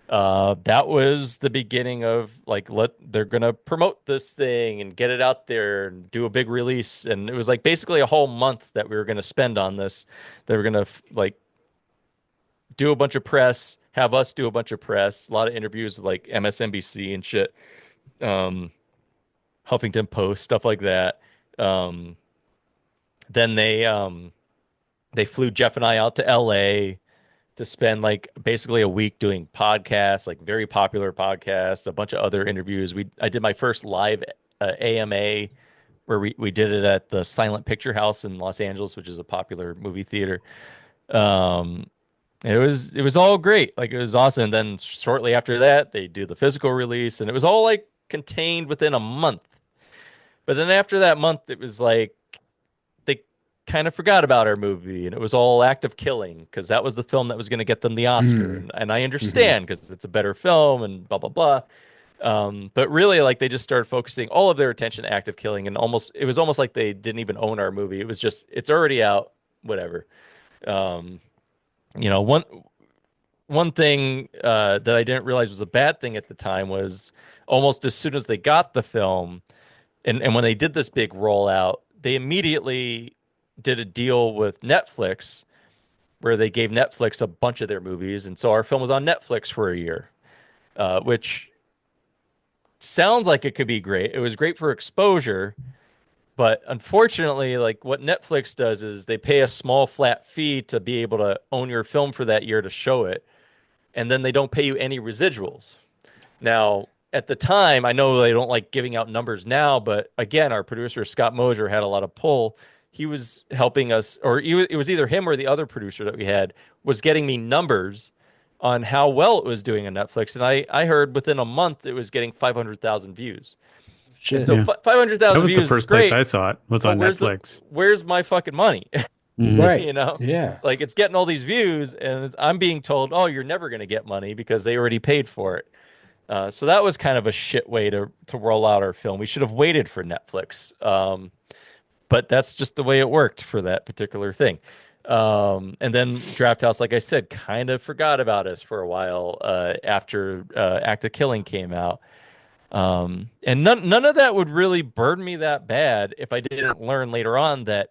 that was the beginning of like, they're gonna promote this thing and get it out there and do a big release. And it was like basically a whole month that we were gonna spend on this. They were gonna like do a bunch of press, have us do a bunch of press, a lot of interviews with like MSNBC and shit. Huffington Post, stuff like that. Then they flew Jeff and I out to LA to spend like basically a week doing podcasts, like very popular podcasts, a bunch of other interviews. I did my first live AMA where we did it at the Silent Picture House in Los Angeles, which is a popular movie theater. It was all great. Like, it was awesome. And then shortly after that, they do the physical release, and it was all like contained within a month. But then after that month, it was like they kind of forgot about our movie, and it was all Act of Killing, because that was the film that was going to get them the Oscar. And I understand, because it's a better film and blah, blah, blah. But really, like, they just started focusing all of their attention to Act of Killing, and it was almost like they didn't even own our movie. It was just, it's already out, whatever. You know, one thing that I didn't realize was a bad thing at the time was almost as soon as they got the film, and when they did this big rollout, they immediately did a deal with Netflix where they gave Netflix a bunch of their movies. And so our film was on Netflix for a year, which sounds like it could be great. It was great for exposure. But unfortunately, like, what Netflix does is they pay a small flat fee to be able to own your film for that year to show it. And then they don't pay you any residuals. Now, at the time, I know they don't like giving out numbers now, but again, our producer, Scott Mosier, had a lot of pull. He was helping us, or it was either him or the other producer that we had, was getting me numbers on how well it was doing on Netflix. And I heard within a month it was getting 500,000 views. Shit. And so 500,000 views. That was the first place I saw it, was on Netflix. Where's my fucking money? Right. You know? Yeah. Like, it's getting all these views, and I'm being told, oh, you're never going to get money because they already paid for it. So that was kind of a shit way to roll out our film. We should have waited for Netflix. But that's just the way it worked for that particular thing. And then Draft House, like I said, kind of forgot about us for a while after Act of Killing came out. And none of that would really burn me that bad if I didn't learn later on that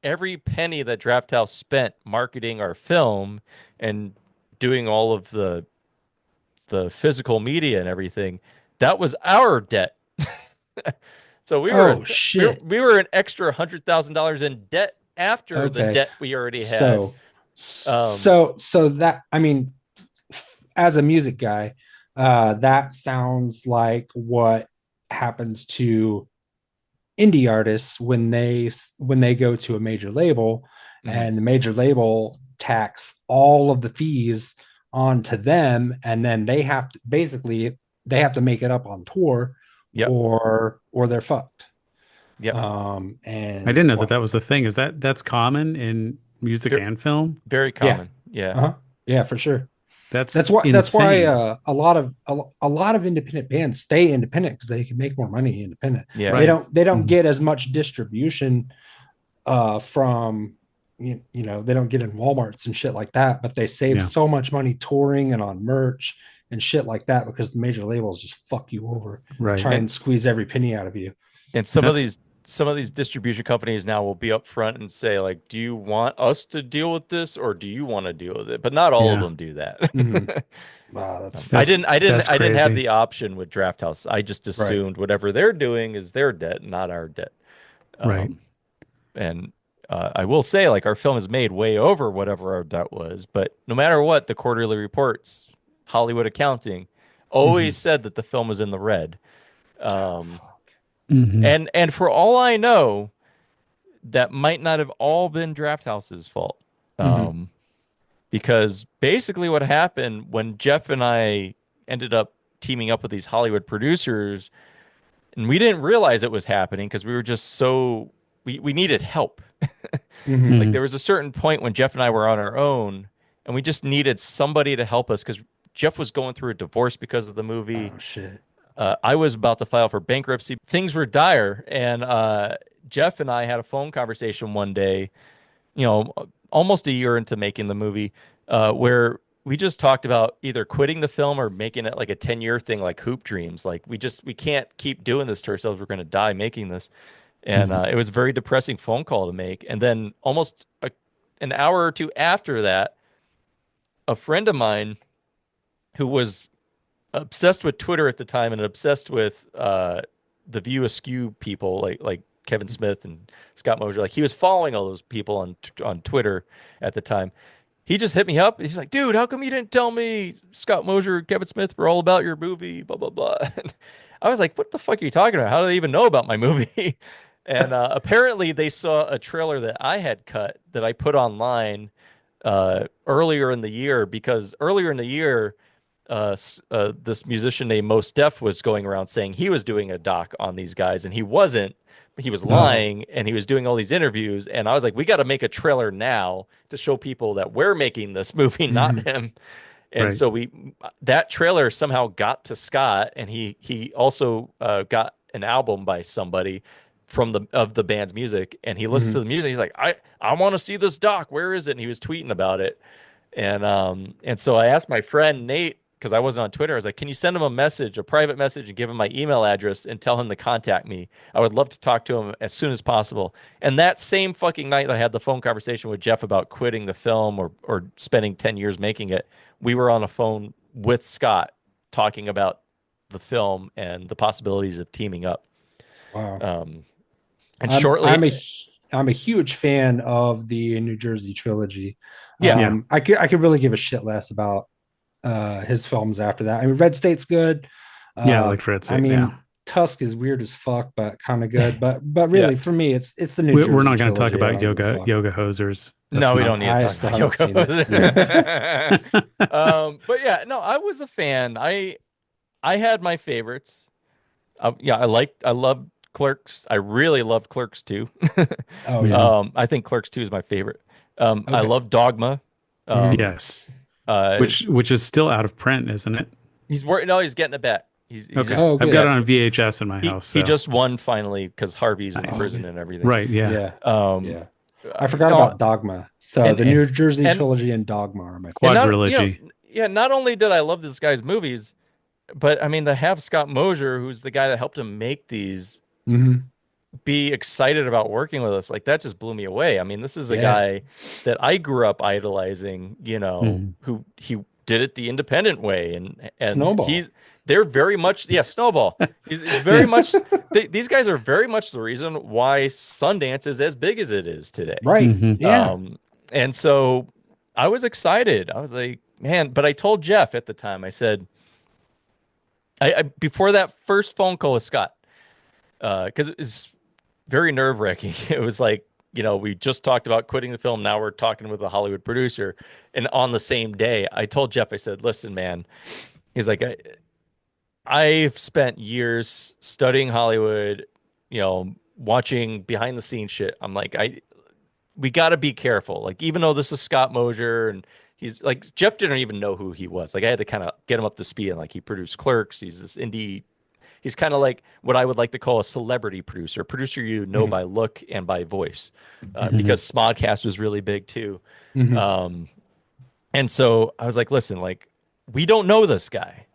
every penny that Draft House spent marketing our film and doing all of the physical media and everything, that was our debt. So we were an extra $100,000 in debt after the debt we already had. So that, I mean, as a music guy, that sounds like what happens to indie artists when they go to a major label, and the major label tax all of the fees onto them, and then they have to make it up on tour. Yep. or they're fucked. Yeah. And I didn't know that was the thing. Is that's common in music and film? Very common. Yeah. Yeah, for sure. That's why insane. a lot of independent bands stay independent, because they can make more money independent. Yeah. Right. They don't get as much distribution from they don't get in Walmarts and shit like that, but they save so much money touring and on merch and shit like that because the major labels just fuck you over, try and squeeze every penny out of you. And some of these distribution companies now will be up front and say, like, do you want us to deal with this or do you want to deal with it? But not all of them do that. Wow, I didn't have the option with Draft House. I just assumed whatever they're doing is their debt, not our debt. And I will say, like, our film is made way over whatever our debt was, but no matter what, the quarterly reports, Hollywood accounting, always said that the film was in the red. And for all I know, that might not have all been Draft House's fault. Because basically what happened when Jeff and I ended up teaming up with these Hollywood producers, and we didn't realize it was happening because we were just we needed help. Like, there was a certain point when Jeff and I were on our own, and we just needed somebody to help us because Jeff was going through a divorce because of the movie. Oh, shit. I was about to file for bankruptcy. Things were dire, and Jeff and I had a phone conversation one day, almost a year into making the movie, where we just talked about either quitting the film or making it like a 10-year thing, like Hoop Dreams. Like, we can't keep doing this to ourselves. We're going to die making this. And it was a very depressing phone call to make. And then almost an hour or two after that, a friend of mine who was obsessed with Twitter at the time and obsessed with the View Askew people like Kevin Smith and Scott Mosier, like, he was following all those people on Twitter at the time. He just hit me up. He's like, dude, how come you didn't tell me Scott Mosier, Kevin Smith were all about your movie, blah, blah, blah. And I was like, what the fuck are you talking about? How do they even know about my movie? And apparently they saw a trailer that I had cut that I put online earlier in the year, because earlier in the year, this musician named Mos Def was going around saying he was doing a doc on these guys, and he wasn't. He was lying, and he was doing all these interviews. And I was like, we got to make a trailer now to show people that we're making this movie, not him. And so that trailer somehow got to Scott, and he also got an album by somebody from the band's music, and he listened to the music. He's like, I want to see this doc. Where is it? And he was tweeting about it. And so I asked my friend Nate, because I wasn't on Twitter, I was like, can you send him a private message, and give him my email address and tell him to contact me? I would love to talk to him as soon as possible. And that same fucking night that I had the phone conversation with Jeff about quitting the film or spending 10 years making it, we were on a phone with Scott talking about the film and the possibilities of teaming up. Wow. And shortly, I'm a huge fan of the New Jersey trilogy. I could really give a shit less about his films after that. I mean, Red State's good. I like Red State. I mean, Tusk is weird as fuck, but kind of good. But really, for me, it's the New Jersey. We're not going to talk about yoga hosers. No, we don't need to talk about yoga hosers. But yeah, no, I was a fan. I had my favorites. I loved Clerks. I really loved Clerks 2. I think Clerks 2 is my favorite. I love Dogma. Yes. Which is still out of print, isn't it? He's getting it back. I've got it on VHS in my house. He just won finally because Harvey's in prison and everything. Right. Yeah. I forgot about Dogma. So the New Jersey trilogy and Dogma are my quadrilogy. Not only did I love this guy's movies, but I mean, to have Scott Mosier, who's the guy that helped him make these, be excited about working with us, like, that just blew me away. I mean, this is a guy that I grew up idolizing, who he did it the independent way, and Snowball. They're very much Snowball. He's very much these guys are very much the reason why Sundance is as big as it is today. Right. And so I was excited. I was like, man, but I told Jeff at the time, I said, I before that first phone call with Scott, because it was very nerve-wracking. It was like, we just talked about quitting the film. Now we're talking with a Hollywood producer. And on the same day, I told Jeff, I said, listen, man, he's like, I've spent years studying Hollywood, watching behind the scenes shit. I'm like, we got to be careful. Like, even though this is Scott Mosier, and he's like, Jeff didn't even know who he was. Like, I had to kind of get him up to speed. And like, he produced Clerks. He's this indie. He's kind of like what I would like to call a celebrity producer, a producer you know by look and by voice, because Smodcast was really big too. And so I was like, listen, like, we don't know this guy.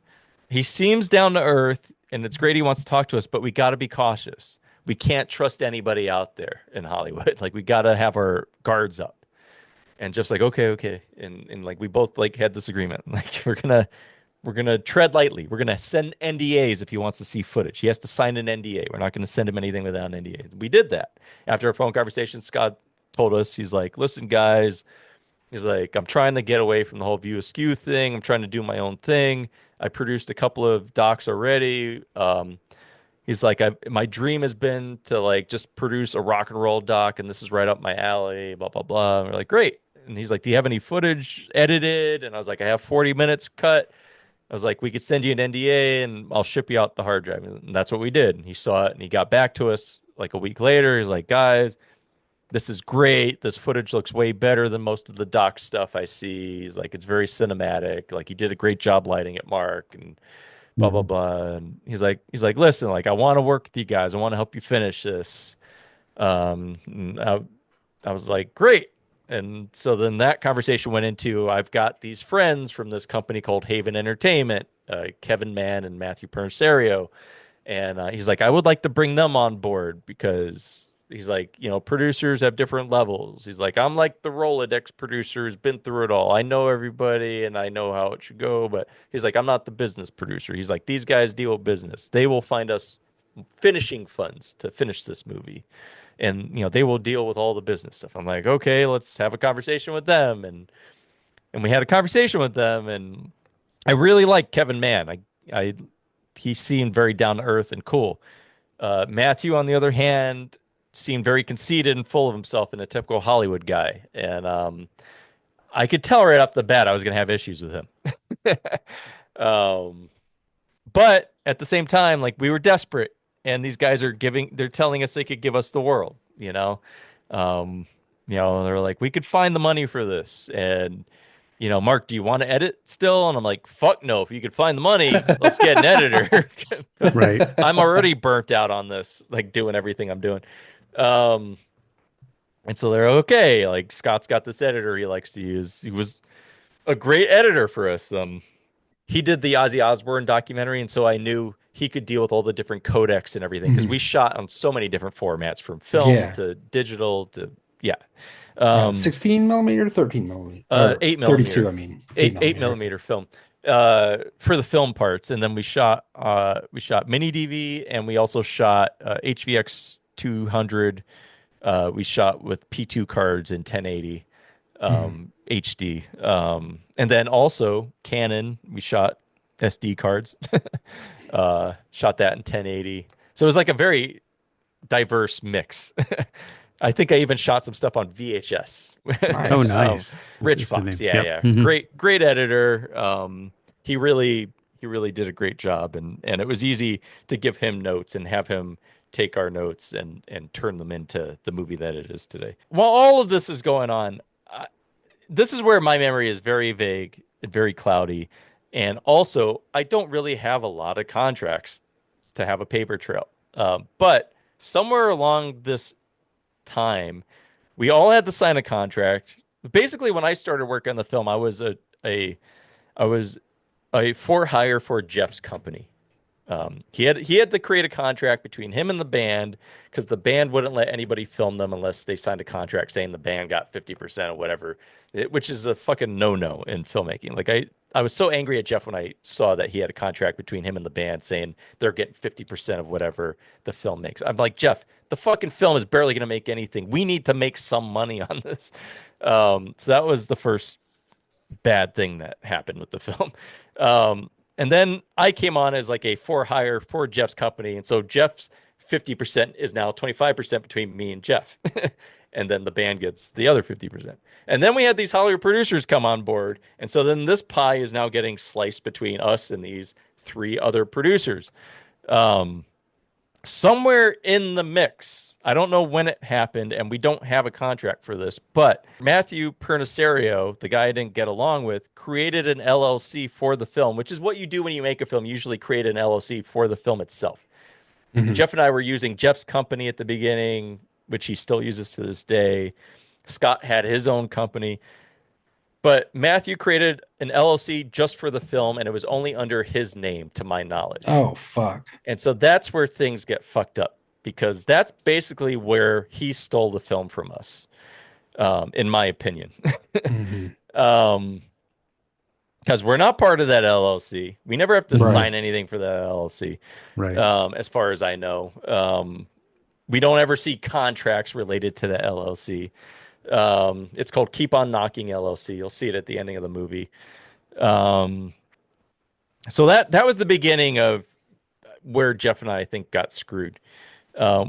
He seems down to earth, and it's great he wants to talk to us, but we got to be cautious. We can't trust anybody out there in Hollywood. Like, we got to have our guards up. And Jeff's like, okay. And like, we both like had this agreement. Like, we're gonna tread lightly. We're gonna send NDAs if he wants to see footage. He has to sign an NDA. We're not gonna send him anything without an NDA. We did that. After a phone conversation, Scott told us, he's like, listen, guys, he's like, I'm trying to get away from the whole View Askew thing. I'm trying to do my own thing. I produced a couple of docs already. He's like, my dream has been to like just produce a rock and roll doc, and this is right up my alley, blah, blah, blah. And we're like, great. And he's like, do you have any footage edited? And I was like, I have 40 minutes cut. I was like, we could send you an NDA and I'll ship you out the hard drive. And that's what we did. And he saw it and he got back to us like a week later. He's like, guys, this is great. This footage looks way better than most of the doc stuff I see. He's like, it's very cinematic. Like, you did a great job lighting it, Mark, and blah, blah, blah. And he's like, listen, like, I want to work with you guys. I want to help you finish this. And I was like, great. And so then that conversation went into, I've got these friends from this company called Haven Entertainment, Kevin Mann and Matthew Persario. And he's like, I would like to bring them on board because he's like, you know, producers have different levels. He's like, I'm like the Rolodex producer who's been through it all. I know everybody and I know how it should go. But he's like, I'm not the business producer. He's like, these guys deal with business. They will find us finishing funds to finish this movie. And, you know, they will deal with all the business stuff. I'm like, okay, let's have a conversation with them. And we had a conversation with them. And I really like Kevin Mann. He seemed very down to earth and cool. Matthew, on the other hand, seemed very conceited and full of himself and a typical Hollywood guy. And I could tell right off the bat I was going to have issues with him. But at the same time, like, we were desperate. And these guys they're telling us they could give us the world, you know? They're like, we could find the money for this. And, you know, Mark, do you want to edit still? And I'm like, fuck no. If you could find the money, let's get an editor. Right. I'm already burnt out on this, like, doing everything I'm doing. And so they're okay. Like, Scott's got this editor he likes to use. He was a great editor for us. He did the Ozzy Osbourne documentary, and so I knew he could deal with all the different codecs and everything, because we shot on so many different formats, from film to digital to 16 millimeter, 13 millimeter, 8 millimeter, 32. I mean, 8 millimeter film for the film parts, and then we shot mini DV, and we also shot HVX 200. We shot with P2 cards in 1080 HD, and then also Canon. We shot SD cards. Shot that in 1080. So it was like a very diverse mix. I think I even shot some stuff on VHS. Oh, nice. Rich Fox. Yeah. Great editor. He really did a great job, and it was easy to give him notes and have him take our notes and turn them into the movie that it is today. While all of this is going on, this is where my memory is very vague and very cloudy. And also, I don't really have a lot of contracts to have a paper trail. But somewhere along this time, we all had to sign a contract. Basically, when I started working on the film, I was a for hire for Jeff's company. He had to create a contract between him and the band, because the band wouldn't let anybody film them unless they signed a contract saying the band got 50% or whatever, which is a fucking no-no in filmmaking. Like, I was so angry at Jeff when I saw that he had a contract between him and the band saying they're getting 50% of whatever the film makes. I'm like, Jeff, the fucking film is barely going to make anything. We need to make some money on this. So that was the first bad thing that happened with the film. And then I came on as like a for hire for Jeff's company. And so Jeff's 50% is now 25% between me and Jeff. And then the band gets the other 50%. And then we had these Hollywood producers come on board. And so then this pie is now getting sliced between us and these 3 other producers. And somewhere in the mix, I don't know when it happened, and we don't have a contract for this, but Matthew Pernicerio, the guy I didn't get along with, created an LLC for the film, which is what you do when you make a film. You usually create an LLC for the film itself. Mhm. Jeff and I were using Jeff's company at the beginning, which he still uses to this day. Scott had his own company. But Matthew created an LLC just for the film, and it was only under his name, to my knowledge. Oh, fuck. And so that's where things get fucked up, because that's basically where he stole the film from us, in my opinion. Mhm. Because we're not part of that LLC. We never have to Right. sign anything for that LLC, Right. as far as I know. We don't ever see contracts related to the LLC. It's called Keep On Knocking LLC. You'll see it at the ending of the movie. So that was the beginning of where Jeff and I think, got screwed.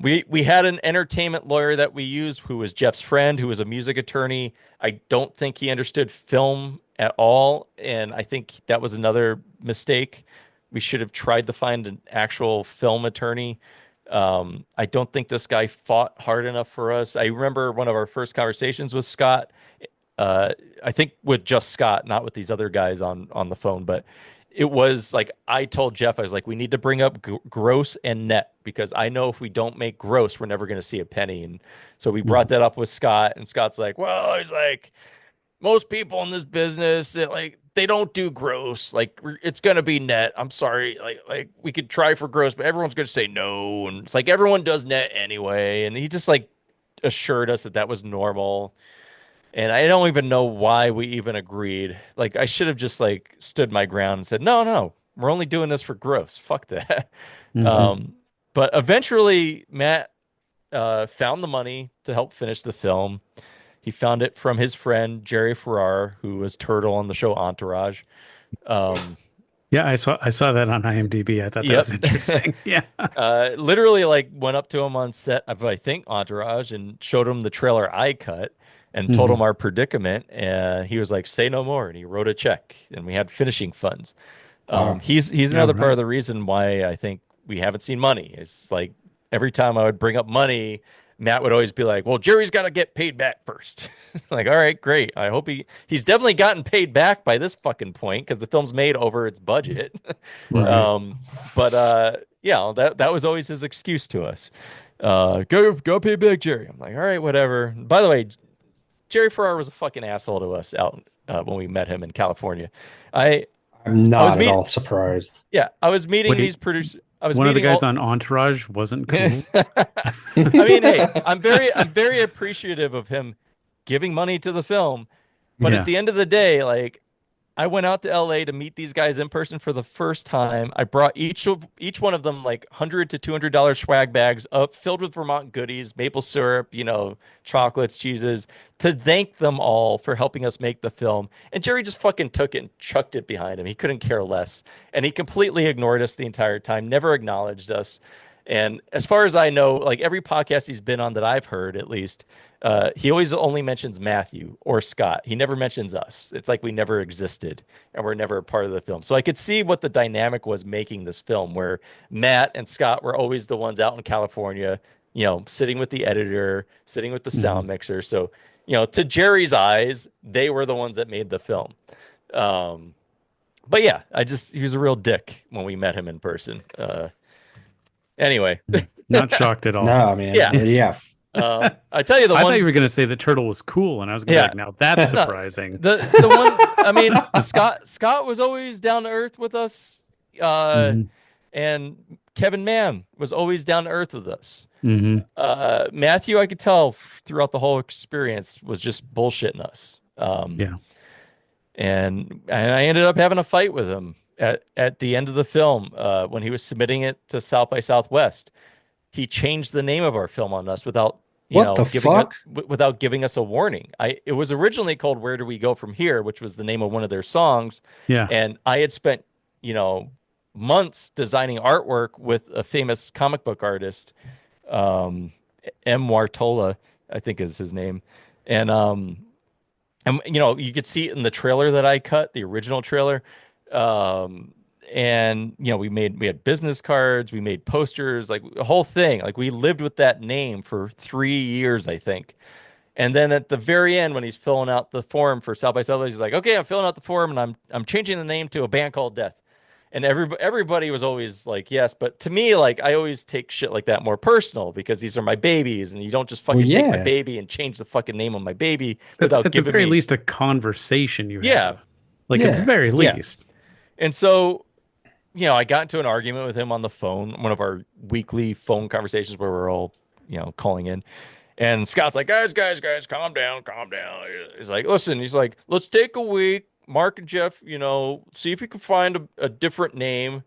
We had an entertainment lawyer that we used who was Jeff's friend, who was a music attorney. I don't think he understood film at all, and I think that was another mistake. We should have tried to find an actual film attorney. I don't think this guy fought hard enough for us. I remember one of our first conversations with Scott, I think with just Scott, not with these other guys on the phone, but it was like, I told Jeff, I was like, we need to bring up gross and net, because I know if we don't make gross, we're never going to see a penny. And so we brought that up with Scott, and Scott's like, well, he's like, most people in this business, they don't do gross. Like, it's going to be net. I'm sorry. Like we could try for gross, but everyone's going to say no. And it's like, everyone does net anyway. And he just like assured us that was normal. And I don't even know why we even agreed. Like, I should have just like stood my ground and said, no, we're only doing this for gross. Fuck that. But eventually Matt found the money to help finish the film. He found it from his friend Jerry Ferrar, who was Turtle on the show Entourage. Yeah, I saw that on IMDb. I thought that was interesting. Yeah. Literally, like, went up to him on set of, I think, Entourage, and showed him the trailer I cut and told him our predicament. And he was like, say no more. And he wrote a check, and we had finishing funds. He's another part of the reason why I think we haven't seen money. It's like, every time I would bring up money, Matt would always be like, well, Jerry's got to get paid back first. Like, all right, great. I hope he's definitely gotten paid back by this fucking point, because the film's made over its budget. Right. Yeah, that was always his excuse to us. Go pay back, Jerry. I'm like, all right, whatever. By the way, Jerry Ferrar was a fucking asshole to us out when we met him in California. I'm not at all surprised. Yeah, I was meeting these producers. One of the guys on Entourage wasn't cool. I mean, hey, I'm very appreciative of him giving money to the film, but at the end of the day, like, I went out to LA to meet these guys in person for the first time. I brought each one of them like $100 to $200 swag bags filled with Vermont goodies, maple syrup, chocolates, cheeses, to thank them all for helping us make the film. And Jerry just fucking took it and chucked it behind him. He couldn't care less. And he completely ignored us the entire time, never acknowledged us. And as far as I know, like, every podcast he's been on that I've heard, at least, he always only mentions Matthew or Scott. He never mentions us. It's like we never existed and we're never a part of the film. So I could see what the dynamic was making this film, where Matt and Scott were always the ones out in California, sitting with the editor, sitting with the sound mixer. So, to Jerry's eyes, they were the ones that made the film. But yeah, he was a real dick when we met him in person. Anyway, not shocked at all. No, man. Yeah. I tell you, I thought you were going to say the turtle was cool, and I was going to be like, now that's surprising. The one, I mean, Scott was always down to earth with us, and Kevin Mann was always down to earth with us. Matthew, I could tell throughout the whole experience, was just bullshitting us. And I ended up having a fight with him at the end of the film when he was submitting it to South by Southwest. He changed the name of our film on us without giving us a warning. It was originally called Where Do We Go From Here, which was the name of one of their songs. Yeah. And I had spent, months designing artwork with a famous comic book artist, M. Wartola, I think is his name. And you could see it in the trailer that I cut, the original trailer. and we had business cards, we made posters, like the whole thing. Like we lived with that name for 3 years, I think. And then at the very end, when he's filling out the form for South by Southwest, he's like, "Okay, I'm filling out the form, and I'm changing the name to A Band Called Death." And everybody was always like, "Yes," but to me, like I always take shit like that more personal because these are my babies, and you don't just fucking take my baby and change the fucking name of my baby without at giving the very me least a conversation you Yeah. have. Like at the very least. And so, I got into an argument with him on the phone, one of our weekly phone conversations where we're all, calling in. And Scott's like, guys, calm down. He's like, listen, let's take a week. Mark and Jeff, see if you can find a different name.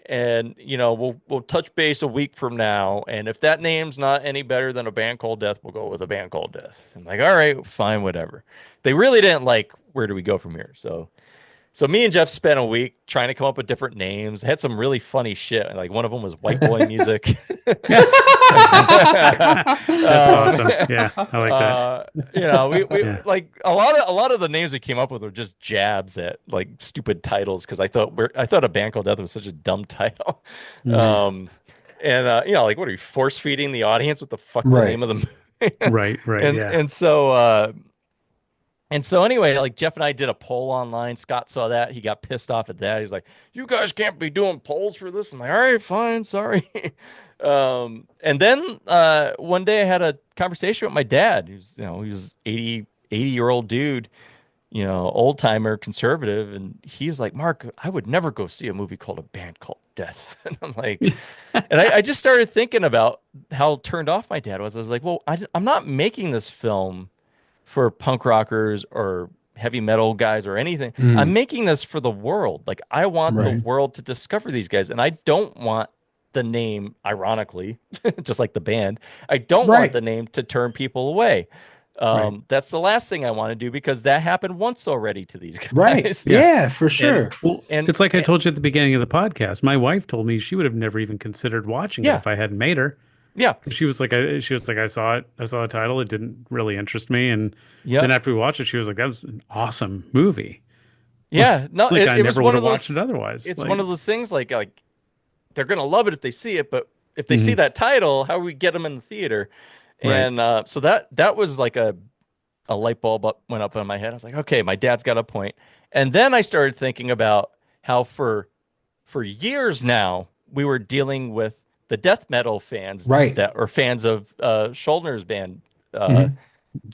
And, we'll touch base a week from now. And if that name's not any better than A Band Called Death, we'll go with A Band Called Death. I'm like, all right, fine, whatever. They really didn't like, where do we go from here? So me and Jeff spent a week trying to come up with different names. Had some really funny shit. Like one of them was White Boy Music. That's awesome. Yeah, I like that. We like a lot of the names we came up with were just jabs at like stupid titles because I thought A Band Called Death was such a dumb title. Like what are you force feeding the audience with the fuck the name of the movie? Right. And so anyway, like Jeff and I did a poll online. Scott saw that. He got pissed off at that. He's like, "You guys can't be doing polls for this." I'm like, "All right, fine, sorry." And then one day I had a conversation with my dad. He was 80-year-old dude, old timer, conservative, and he was like, "Mark, I would never go see a movie called A Band Called Death." And I'm like, and I just started thinking about how turned off my dad was. I was like, well, I'm not making this film for punk rockers or heavy metal guys or anything. I'm making this for the world. Like I want the world to discover these guys, and I don't want the name, ironically, just like the band, I don't want the name to turn people away. That's the last thing I want to do because that happened once already to these guys. Right. Yeah, for sure. And it's like I told you at the beginning of the podcast. My wife told me she would have never even considered watching it if I hadn't made her. Yeah, she was like, I saw it. I saw the title. It didn't really interest me, and then after we watched it, she was like, "That was an awesome movie." Yeah, no, like I it never was would have watched it otherwise. It's one of those things like they're gonna love it if they see it, but if they see that title, how do we get them in the theater? And so that was like a light bulb went up in my head. I was like, okay, my dad's got a point. And then I started thinking about how for years now we were dealing with the death metal fans that are fans of Schuldner's band.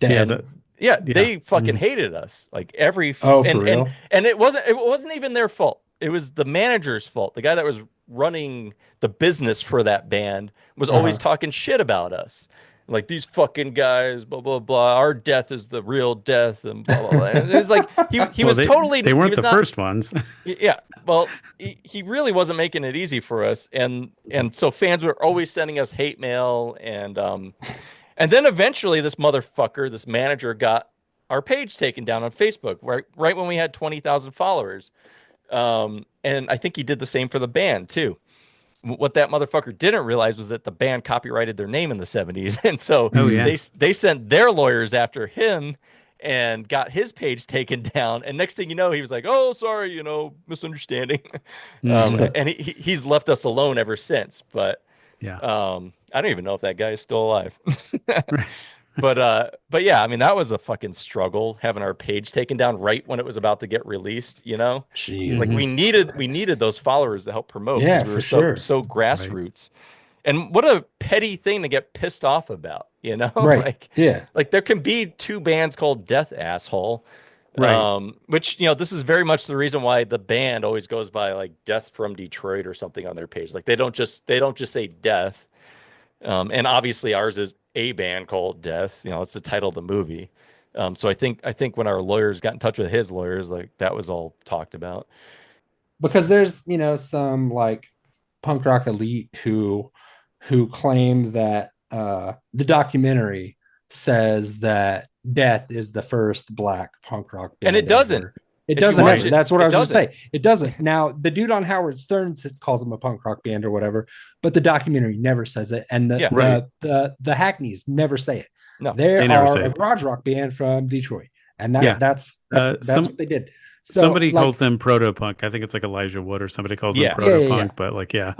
They fucking hated us. Like for real? And it wasn't even their fault. It was the manager's fault. The guy that was running the business for that band was always talking shit about us. Like, these fucking guys, blah, blah, blah. Our death is the real death, and blah, blah, blah. And it was like, he was totally... They weren't the first ones. Yeah. Well, he really wasn't making it easy for us. And so fans were always sending us hate mail. And then eventually this manager got our page taken down on Facebook, right when we had 20,000 followers. And I think he did the same for the band, too. What that motherfucker didn't realize was that the band copyrighted their name in the 70s. And so they sent their lawyers after him and got his page taken down. And next thing you know, he was like, "Oh, sorry, misunderstanding." And he's left us alone ever since. But I don't even know if that guy is still alive. But yeah, I mean, that was a fucking struggle, having our page taken down right when it was about to get released, Jeez. Like we needed those followers to help promote. Yeah, we were sure. so grassroots. And what a petty thing to get pissed off about, Right. Like there can be two bands called Death, asshole. Right. Which, this is very much the reason why the band always goes by like Death from Detroit or something on their page. Like they don't just say Death. And obviously ours is A Band Called Death. It's the title of the movie. So I think when our lawyers got in touch with his lawyers, like that was all talked about. Because there's, some like punk rock elite who claim that the documentary says that Death is the first black punk rock band. And it doesn't. Ever. It doesn't. That's what I was going to say. It doesn't. Now, the dude on Howard Stern calls them a punk rock band or whatever, but the documentary never says it, and the Hackneys never say it. No, they are a garage rock band from Detroit, and that's what they did. So, somebody like, calls them proto-punk. I think it's like Elijah Wood or somebody calls them Yeah. proto-punk, but like, yeah.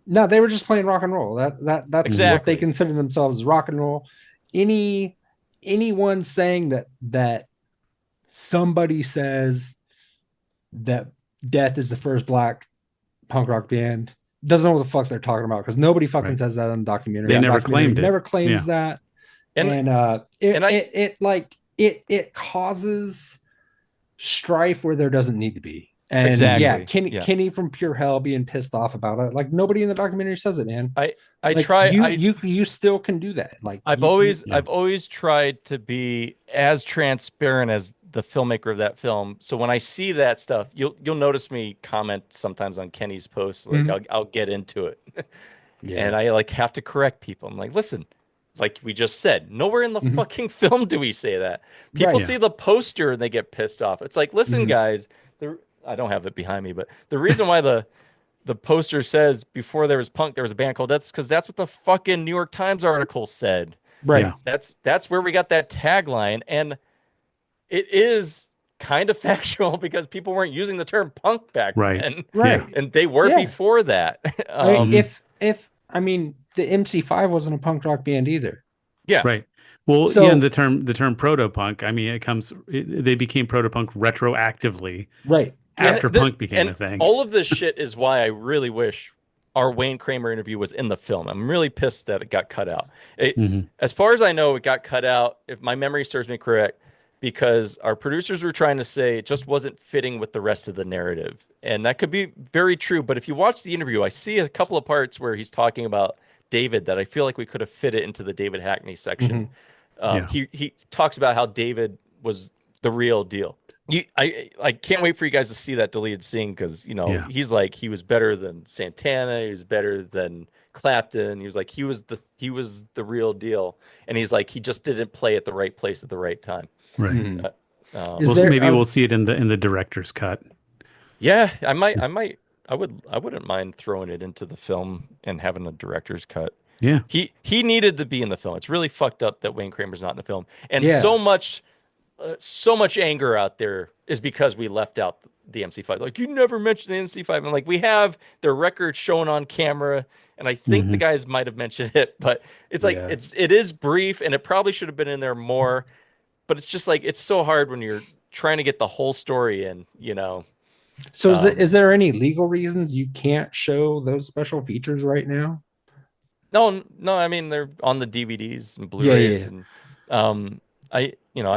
No, they were just playing rock and roll. That's what Exactly. they consider themselves as rock and roll. Anyone saying that somebody says that Death is the first black punk rock band doesn't know what the fuck they're talking about, because nobody fucking says that on the documentary. They never Documentary claimed it. never claims Yeah. that. It causes strife where there doesn't need to be. And Exactly. Kenny from Pure Hell being pissed off about it. Like, nobody in the documentary says it, man. You still can do that. Like, I've always tried to be as transparent as the filmmaker of that film. So when I see that stuff, you'll notice me comment sometimes on Kenny's posts. Like, I'll get into it, and I like have to correct people. I'm like, listen, like we just said, nowhere in the fucking film do we say that. People see the poster and they get pissed off. It's like, listen, guys, I don't have it behind me, but the reason why the poster says before there was punk, there was a band called Death, because that's what the fucking New York Times article said. Right. Yeah. That's where we got that tagline, and it is kind of factual because people weren't using the term punk back then. Right. And they were before that. I mean, the MC5 wasn't a punk rock band either. Yeah. Right. Well, and the term proto-punk, I mean, they became proto-punk retroactively. Right. After punk became a thing. All of this shit is why I really wish our Wayne Kramer interview was in the film. I'm really pissed that it got cut out. As far as I know, it got cut out, if my memory serves me correct, because our producers were trying to say it just wasn't fitting with the rest of the narrative. And that could be very true. But if you watch the interview, I see a couple of parts where he's talking about David that I feel like we could have fit it into the David Hackney section. He talks about how David was the real deal. I can't wait for you guys to see that deleted scene, because he's like, he was better than Santana, he was better than Clapton, he was like, he was the real deal, and he's like, he just didn't play at the right place at the right time. Right. Maybe we'll see it in the director's cut. Yeah, I wouldn't mind throwing it into the film and having a director's cut. Yeah. He needed to be in the film. It's really fucked up that Wayne Kramer's not in the film. And so much anger out there is because we left out the MC5. Like, you never mentioned the MC5. And like, we have their record shown on camera, and I think the guys might have mentioned it, but it's like, it is brief, and it probably should have been in there more, but it's just like, it's so hard when you're trying to get the whole story in, So is there any legal reasons you can't show those special features right now? No, I mean, they're on the DVDs and Blu-rays, and I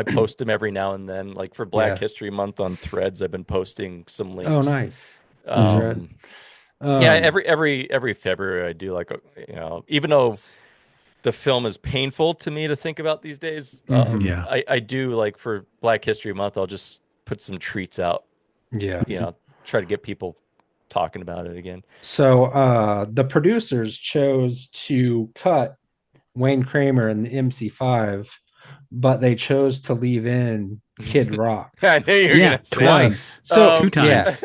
post them every now and then. Like for Black History Month on Threads, I've been posting some links. Oh, nice. Every February I do, like, even though the film is painful to me to think about these days, I do, like, for Black History Month, I'll just put some treats out. Try to get people talking about it again. So the producers chose to cut Wayne Kramer and the MC5, but they chose to leave in Kid Rock. I knew you were gonna say twice. So 2 times.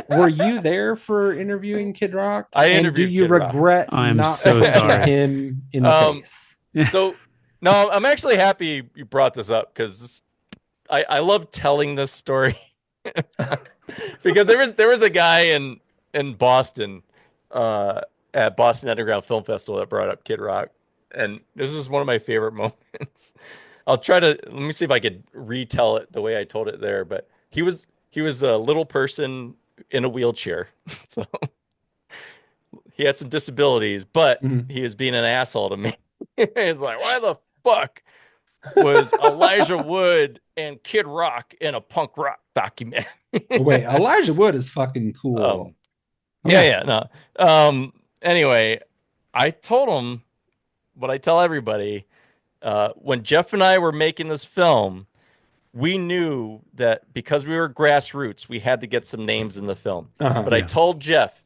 Were you there for interviewing Kid Rock? I interviewed. And do you Kid regret I'm not so sorry. him in the face? So no, I'm actually happy you brought this up, because I love telling this story. Because there was a guy in Boston at Boston Underground Film Festival that brought up Kid Rock, and this is one of my favorite moments. Let me see if I could retell it the way I told it there. But he was a little person in a wheelchair, so he had some disabilities, but he was being an asshole to me. He's like, why the fuck was Elijah Wood and Kid Rock in a punk rock documentary? Wait, Elijah Wood is fucking cool. Anyway, I told him what I tell everybody. When Jeff and I were making this film, we knew that because we were grassroots, we had to get some names in the film. I told Jeff,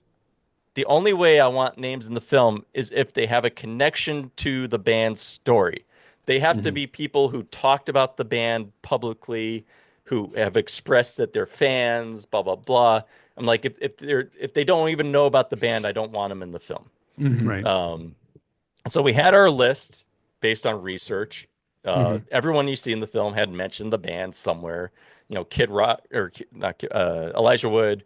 the only way I want names in the film is if they have a connection to the band's story. They have to be people who talked about the band publicly, who have expressed that they're fans, blah, blah, blah. I'm like, if they don't even know about the band, I don't want them in the film. Right. So we had our list based on research. Everyone you see in the film had mentioned the band somewhere. Kid Rock or not Elijah Wood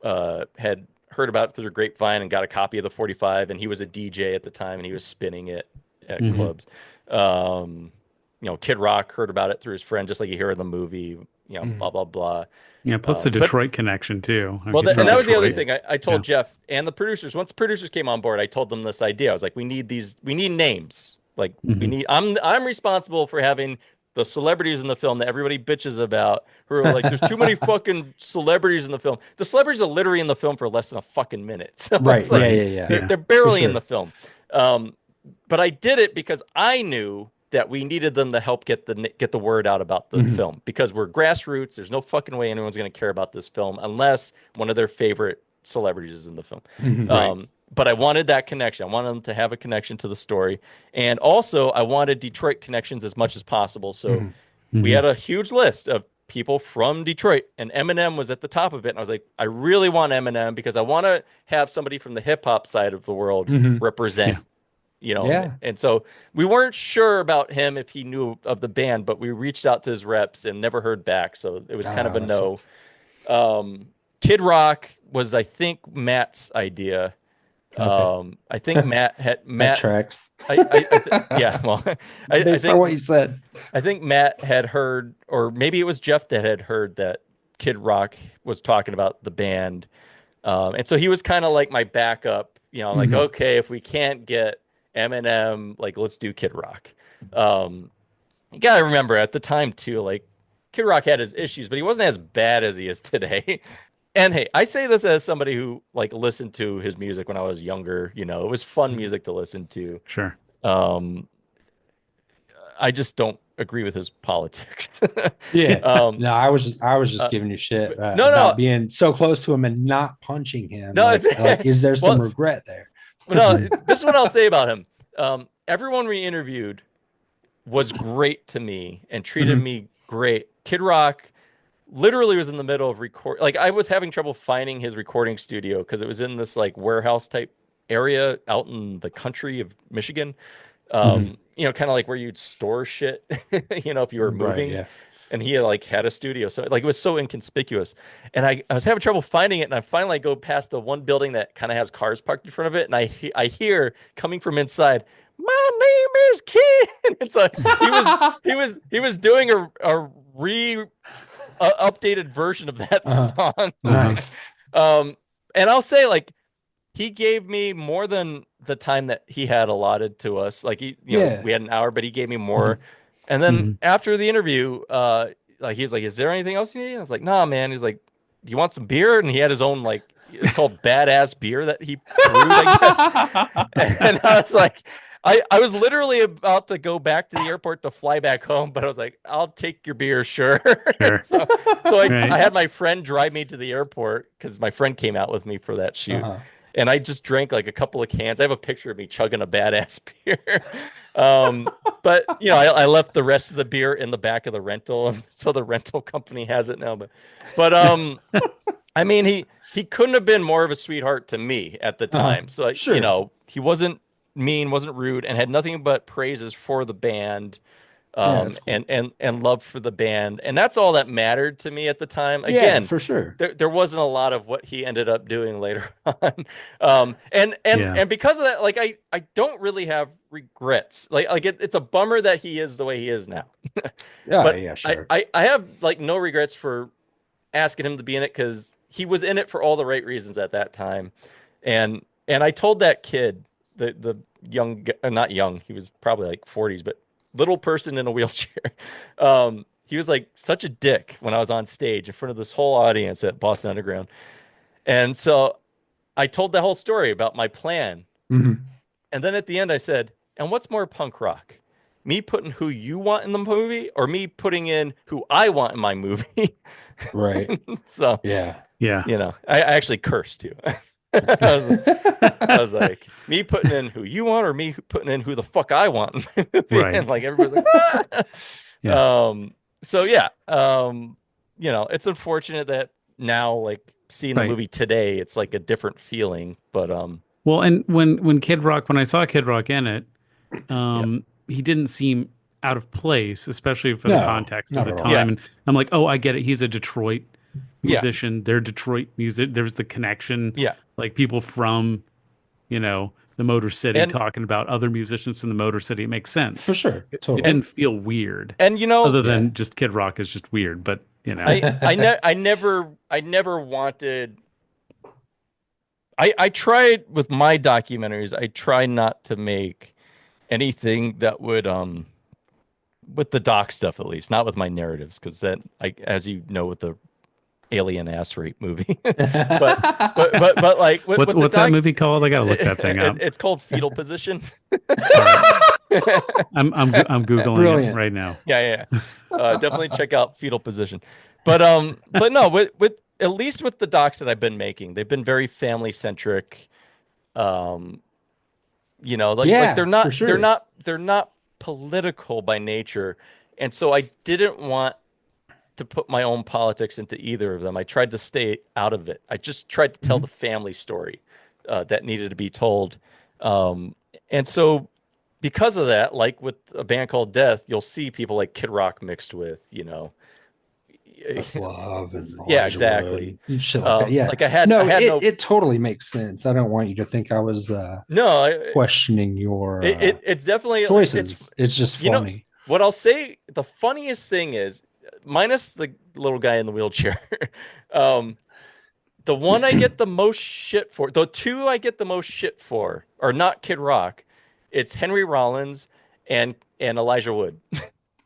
had heard about it through the grapevine and got a copy of the 45, and he was a DJ at the time, and he was spinning it at clubs. Kid Rock heard about it through his friend, just like you hear in the movie. Blah blah blah. Yeah, plus the Detroit connection too. Well, and that was the other thing I told Jeff and the producers. Once the producers came on board, I told them this idea. I was like, we need names. Like we need. I'm responsible for having the celebrities in the film that everybody bitches about, who are like, there's too many fucking celebrities in the film. The celebrities are literally in the film for less than a fucking minute. So right. Like, Yeah. They're barely in the film. But I did it because I knew that we needed them to help get the word out about the film, because we're grassroots. There's no fucking way anyone's going to care about this film unless one of their favorite celebrities is in the film. Right. But I wanted that connection. I wanted them to have a connection to the story. And also I wanted Detroit connections as much as possible. So we had a huge list of people from Detroit, and Eminem was at the top of it. And I was like, I really want Eminem because I want to have somebody from the hip hop side of the world represent. And so we weren't sure about him if he knew of the band, but we reached out to his reps and never heard back. So it was kind of a no. Kid Rock was, I think, Matt's idea. Okay. I think Matt that tracks. Based on what you said, I think Matt had heard, or maybe it was Jeff that had heard that Kid Rock was talking about the band. And so he was kind of like my backup, like, okay, if we can't get Eminem, like, let's do Kid Rock. You gotta remember at the time too, like, Kid Rock had his issues, but he wasn't as bad as he is today. And hey, I say this as somebody who like listened to his music when I was younger. It was fun music to listen to. Sure. I just don't agree with his politics. No, I was just giving you shit about being so close to him and not punching him. No, like, is there some regret there? No, this is what I'll say about him. Everyone we interviewed was great to me and treated me great. Kid Rock literally was in the middle of record. Like, I was having trouble finding his recording studio because it was in this like warehouse type area out in the country of Michigan. Kind of like where you'd store shit, if you were moving. Right, and he like had a studio. So like it was so inconspicuous. And I was having trouble finding it. And I finally go past the one building that kind of has cars parked in front of it. And I hear coming from inside, "My name is Ken." And so he was doing a updated version of that song. Nice. And I'll say, like, he gave me more than the time that he had allotted to us. Like, we had an hour, but he gave me more. And then after the interview, like, he was like, "Is there anything else you need?" I was like, "Nah, man." He's like, "Do you want some beer?" And he had his own, like, it's called Badass Beer that he brewed, I guess. And I was like, I was literally about to go back to the airport to fly back home, but I was like, "I'll take your beer, sure." so I had my friend drive me to the airport because my friend came out with me for that shoot. And I just drank like a couple of cans. I have a picture of me chugging a Badass Beer. But I left the rest of the beer in the back of the rental, so the rental company has it now. But I mean, he couldn't have been more of a sweetheart to me at the time. So he wasn't mean, wasn't rude, and had nothing but praises for the band. Cool. and love for the band, and that's all that mattered to me at the time. Again, for sure, there wasn't a lot of what he ended up doing later on. And because of that, like, I don't really have regrets. Like it's a bummer that he is the way he is now. Sure. I have like no regrets for asking him to be in it, because he was in it for all the right reasons at that time. And I told that kid, the young, not young, he was probably like 40s, but little person in a wheelchair. He was like such a dick when I was on stage in front of this whole audience at Boston Underground. And so I told the whole story about my plan. And then at the end I said, "And what's more punk rock? Me putting who you want in the movie, or me putting in who I want in my movie?" Right. So yeah. I actually cursed too. I was like, "Me putting in who you want, or me putting in who the fuck I want?" Right. And like everybody's like, "Ah!" It's unfortunate that now, like, seeing the movie today, it's like a different feeling. But well, and when I saw Kid Rock in it, he didn't seem out of place, especially for No, the context of not the at all. time. Yeah. And I'm like, oh, I get it. He's a Detroit Yeah. musician. They're Detroit music. There's the connection. Yeah. Like people from, the Motor City And- talking about other musicians from the Motor City. It makes sense. For sure. It Totally. didn't feel weird. And other than just Kid Rock is just weird, but I never wanted. I tried with my documentaries. I try not to make anything that would with the doc stuff, at least not with my narratives, because then as you know, with the alien ass rape movie, but like what's that movie called? I gotta look that thing up. It's called Fetal Position. I'm googling Brilliant. it right now. Yeah. Definitely check out Fetal Position. But no, with at least with the docs that I've been making, they've been very family centric. Like they're not for sure. they're not political by nature, and so I didn't want to put my own politics into either of them. I tried to stay out of it. I just tried to tell the family story that needed to be told, and so. Because of that, like with a band called Death, you'll see people like Kid Rock mixed with, Love and yeah, exactly. Shit like that. Yeah, like I had it totally makes sense. I don't want you to think I was questioning your it's definitely choices. It's just funny. What I'll say, the funniest thing is, minus the little guy in the wheelchair, the one I get the most shit for, the two I get the most shit for are not Kid Rock. It's Henry Rollins and Elijah Wood.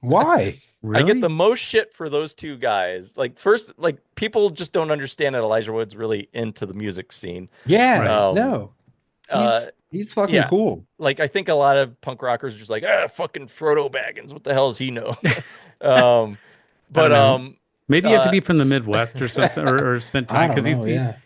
Why? Really? I get the most shit for those two guys. Like first, like people just don't understand that Elijah Wood's really into the music scene. Yeah, no, he's fucking cool. Like I think a lot of punk rockers are just like, fucking Frodo Baggins. What the hell does he know? Maybe you have to be from the Midwest or something, or spend time because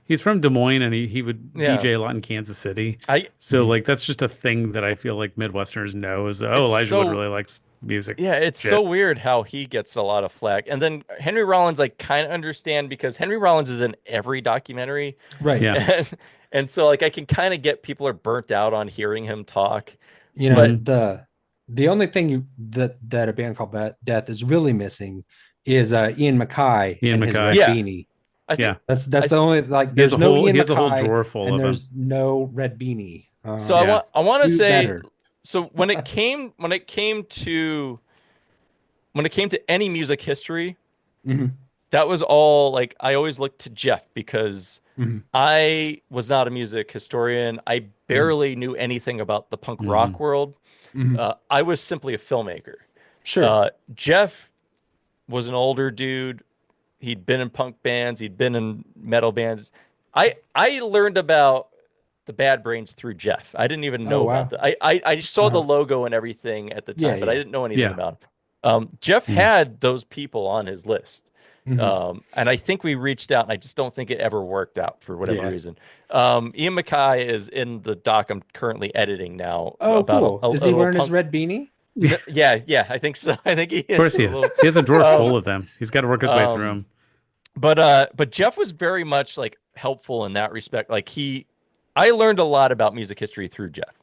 he's from Des Moines and he would DJ a lot in Kansas City. Like that's just a thing that I feel like Midwesterners know is Elijah Wood really likes music. Yeah, it's so weird how he gets a lot of flack, and then Henry Rollins I kind of understand because Henry Rollins is in every documentary, right? Yeah, and so like I can kind of get people are burnt out on hearing him talk. The only thing that a band called Death is really missing is Ian Mackay and his red beanie. That's the only there's no Ian Mackay, a whole drawer full and of there's no red beanie. So I want to say better. So when it came to any music history, that was all like I always looked to Jeff because I was not a music historian. I barely knew anything about the punk rock world. I was simply a filmmaker. Sure. Jeff was an older dude. He'd been in punk bands. He'd been in metal bands. I learned about the Bad Brains through Jeff. I didn't even know about that. I saw the logo and everything at the time, but I didn't know anything about him. Jeff had those people on his list. And I think we reached out, and I just don't think it ever worked out for whatever reason. Ian Mackay is in the doc I'm currently editing now. Oh, cool. Is he wearing his red beanie? Yeah, I think so. I think he is. Of course he is. He has a drawer full of them. He's got to work his way through them. But Jeff was very much like helpful in that respect. Like I learned a lot about music history through Jeff.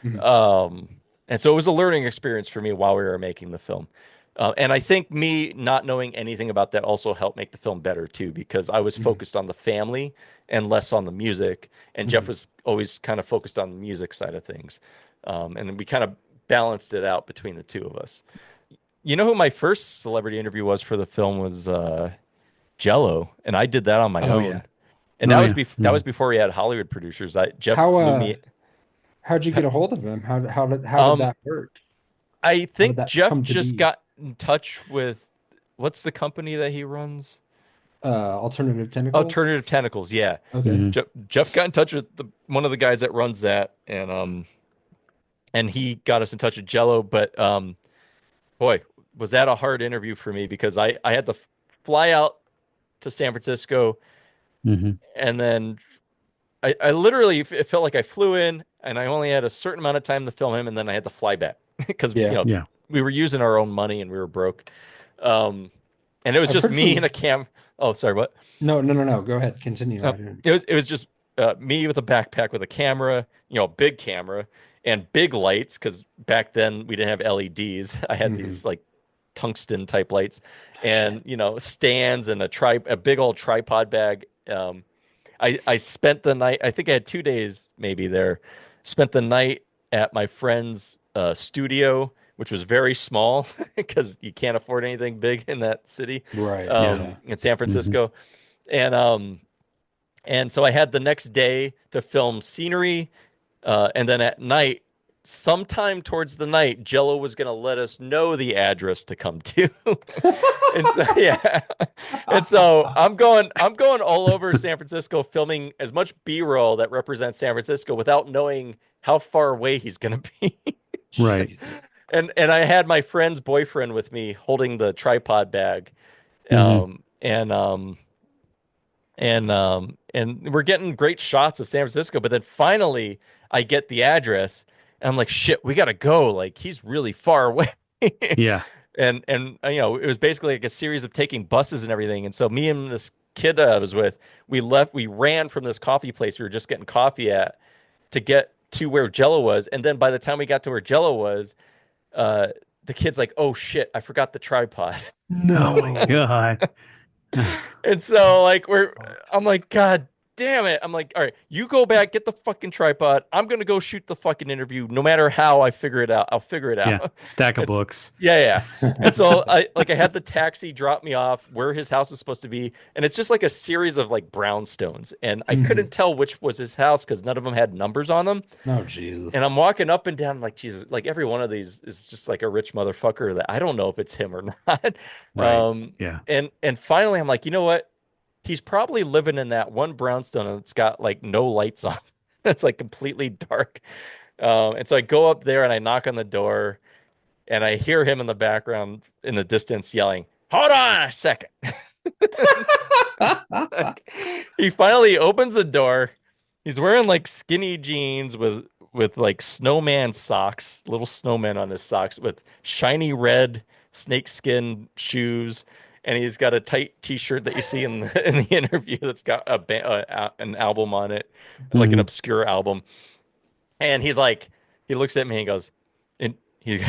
And so it was a learning experience for me while we were making the film. And I think me not knowing anything about that also helped make the film better too, because I was focused on the family and less on the music. And Jeff was always kind of focused on the music side of things. And we kind of balanced it out between the two of us. You know who my first celebrity interview was for the film was Jello, and I did that on my own. Yeah. And that was before we had Hollywood producers. Jeff flew me. How'd you get a hold of him? How did that work? I think Jeff just got in touch with what's the company that he runs? Alternative Tentacles. Alternative Tentacles, yeah. Okay. Jeff got in touch with one of the guys that runs that, and he got us in touch with Jello. But boy, was that a hard interview for me because I had to fly out to San Francisco, and then I literally it felt like I flew in and I only had a certain amount of time to film him, and then I had to fly back because we were using our own money and we were broke. And it was just me and a cam. Oh, sorry, what? No. Go ahead, continue. It was just me with a backpack with a camera, big camera, and big lights, because back then we didn't have LEDs. I had these like tungsten type lights, and stands and a big old tripod bag. I spent the night. I think I had 2 days maybe there. Spent the night at my friend's studio, which was very small because you can't afford anything big in that city, right? In San Francisco, and so I had the next day to film scenery, and then at night, sometime towards the night, Jello was going to let us know the address to come to. And so I'm going all over San Francisco filming as much B-roll that represents San Francisco without knowing how far away he's going to be. Right. And I had my friend's boyfriend with me holding the tripod bag. And we're getting great shots of San Francisco, but then finally I get the address and I'm like, shit, we got to go. Like, he's really far away. Yeah. And it was basically like a series of taking buses and everything. And so me and this kid I was with, we ran from this coffee place we were just getting coffee at to get to where Jello was. And then by the time we got to where Jello was, the kid's like, oh shit, I forgot the tripod. No. God. And so I'm like, God damn it. I'm like, all right, you go back, get the fucking tripod. I'm going to go shoot the fucking interview. No matter how I figure it out, I'll figure it out. Yeah. Stack of books. Yeah. And so I had the taxi drop me off where his house was supposed to be. And it's just like a series of like brownstones. And I couldn't tell which was his house because none of them had numbers on them. Oh, Jesus. And I'm walking up and down like, Jesus, like every one of these is just like a rich motherfucker that I don't know if it's him or not. Right. Yeah. And finally I'm like, you know what? He's probably living in that one brownstone that's got like no lights on. It's like completely dark. And so I go up there and I knock on the door and I hear him in the background in the distance yelling, hold on a second. He finally opens the door. He's wearing like skinny jeans with like snowman socks, little snowmen on his socks with shiny red snakeskin shoes. And he's got a tight T-shirt that you see in the interview that's got an album on it, like an obscure album. And he looks at me and goes, and he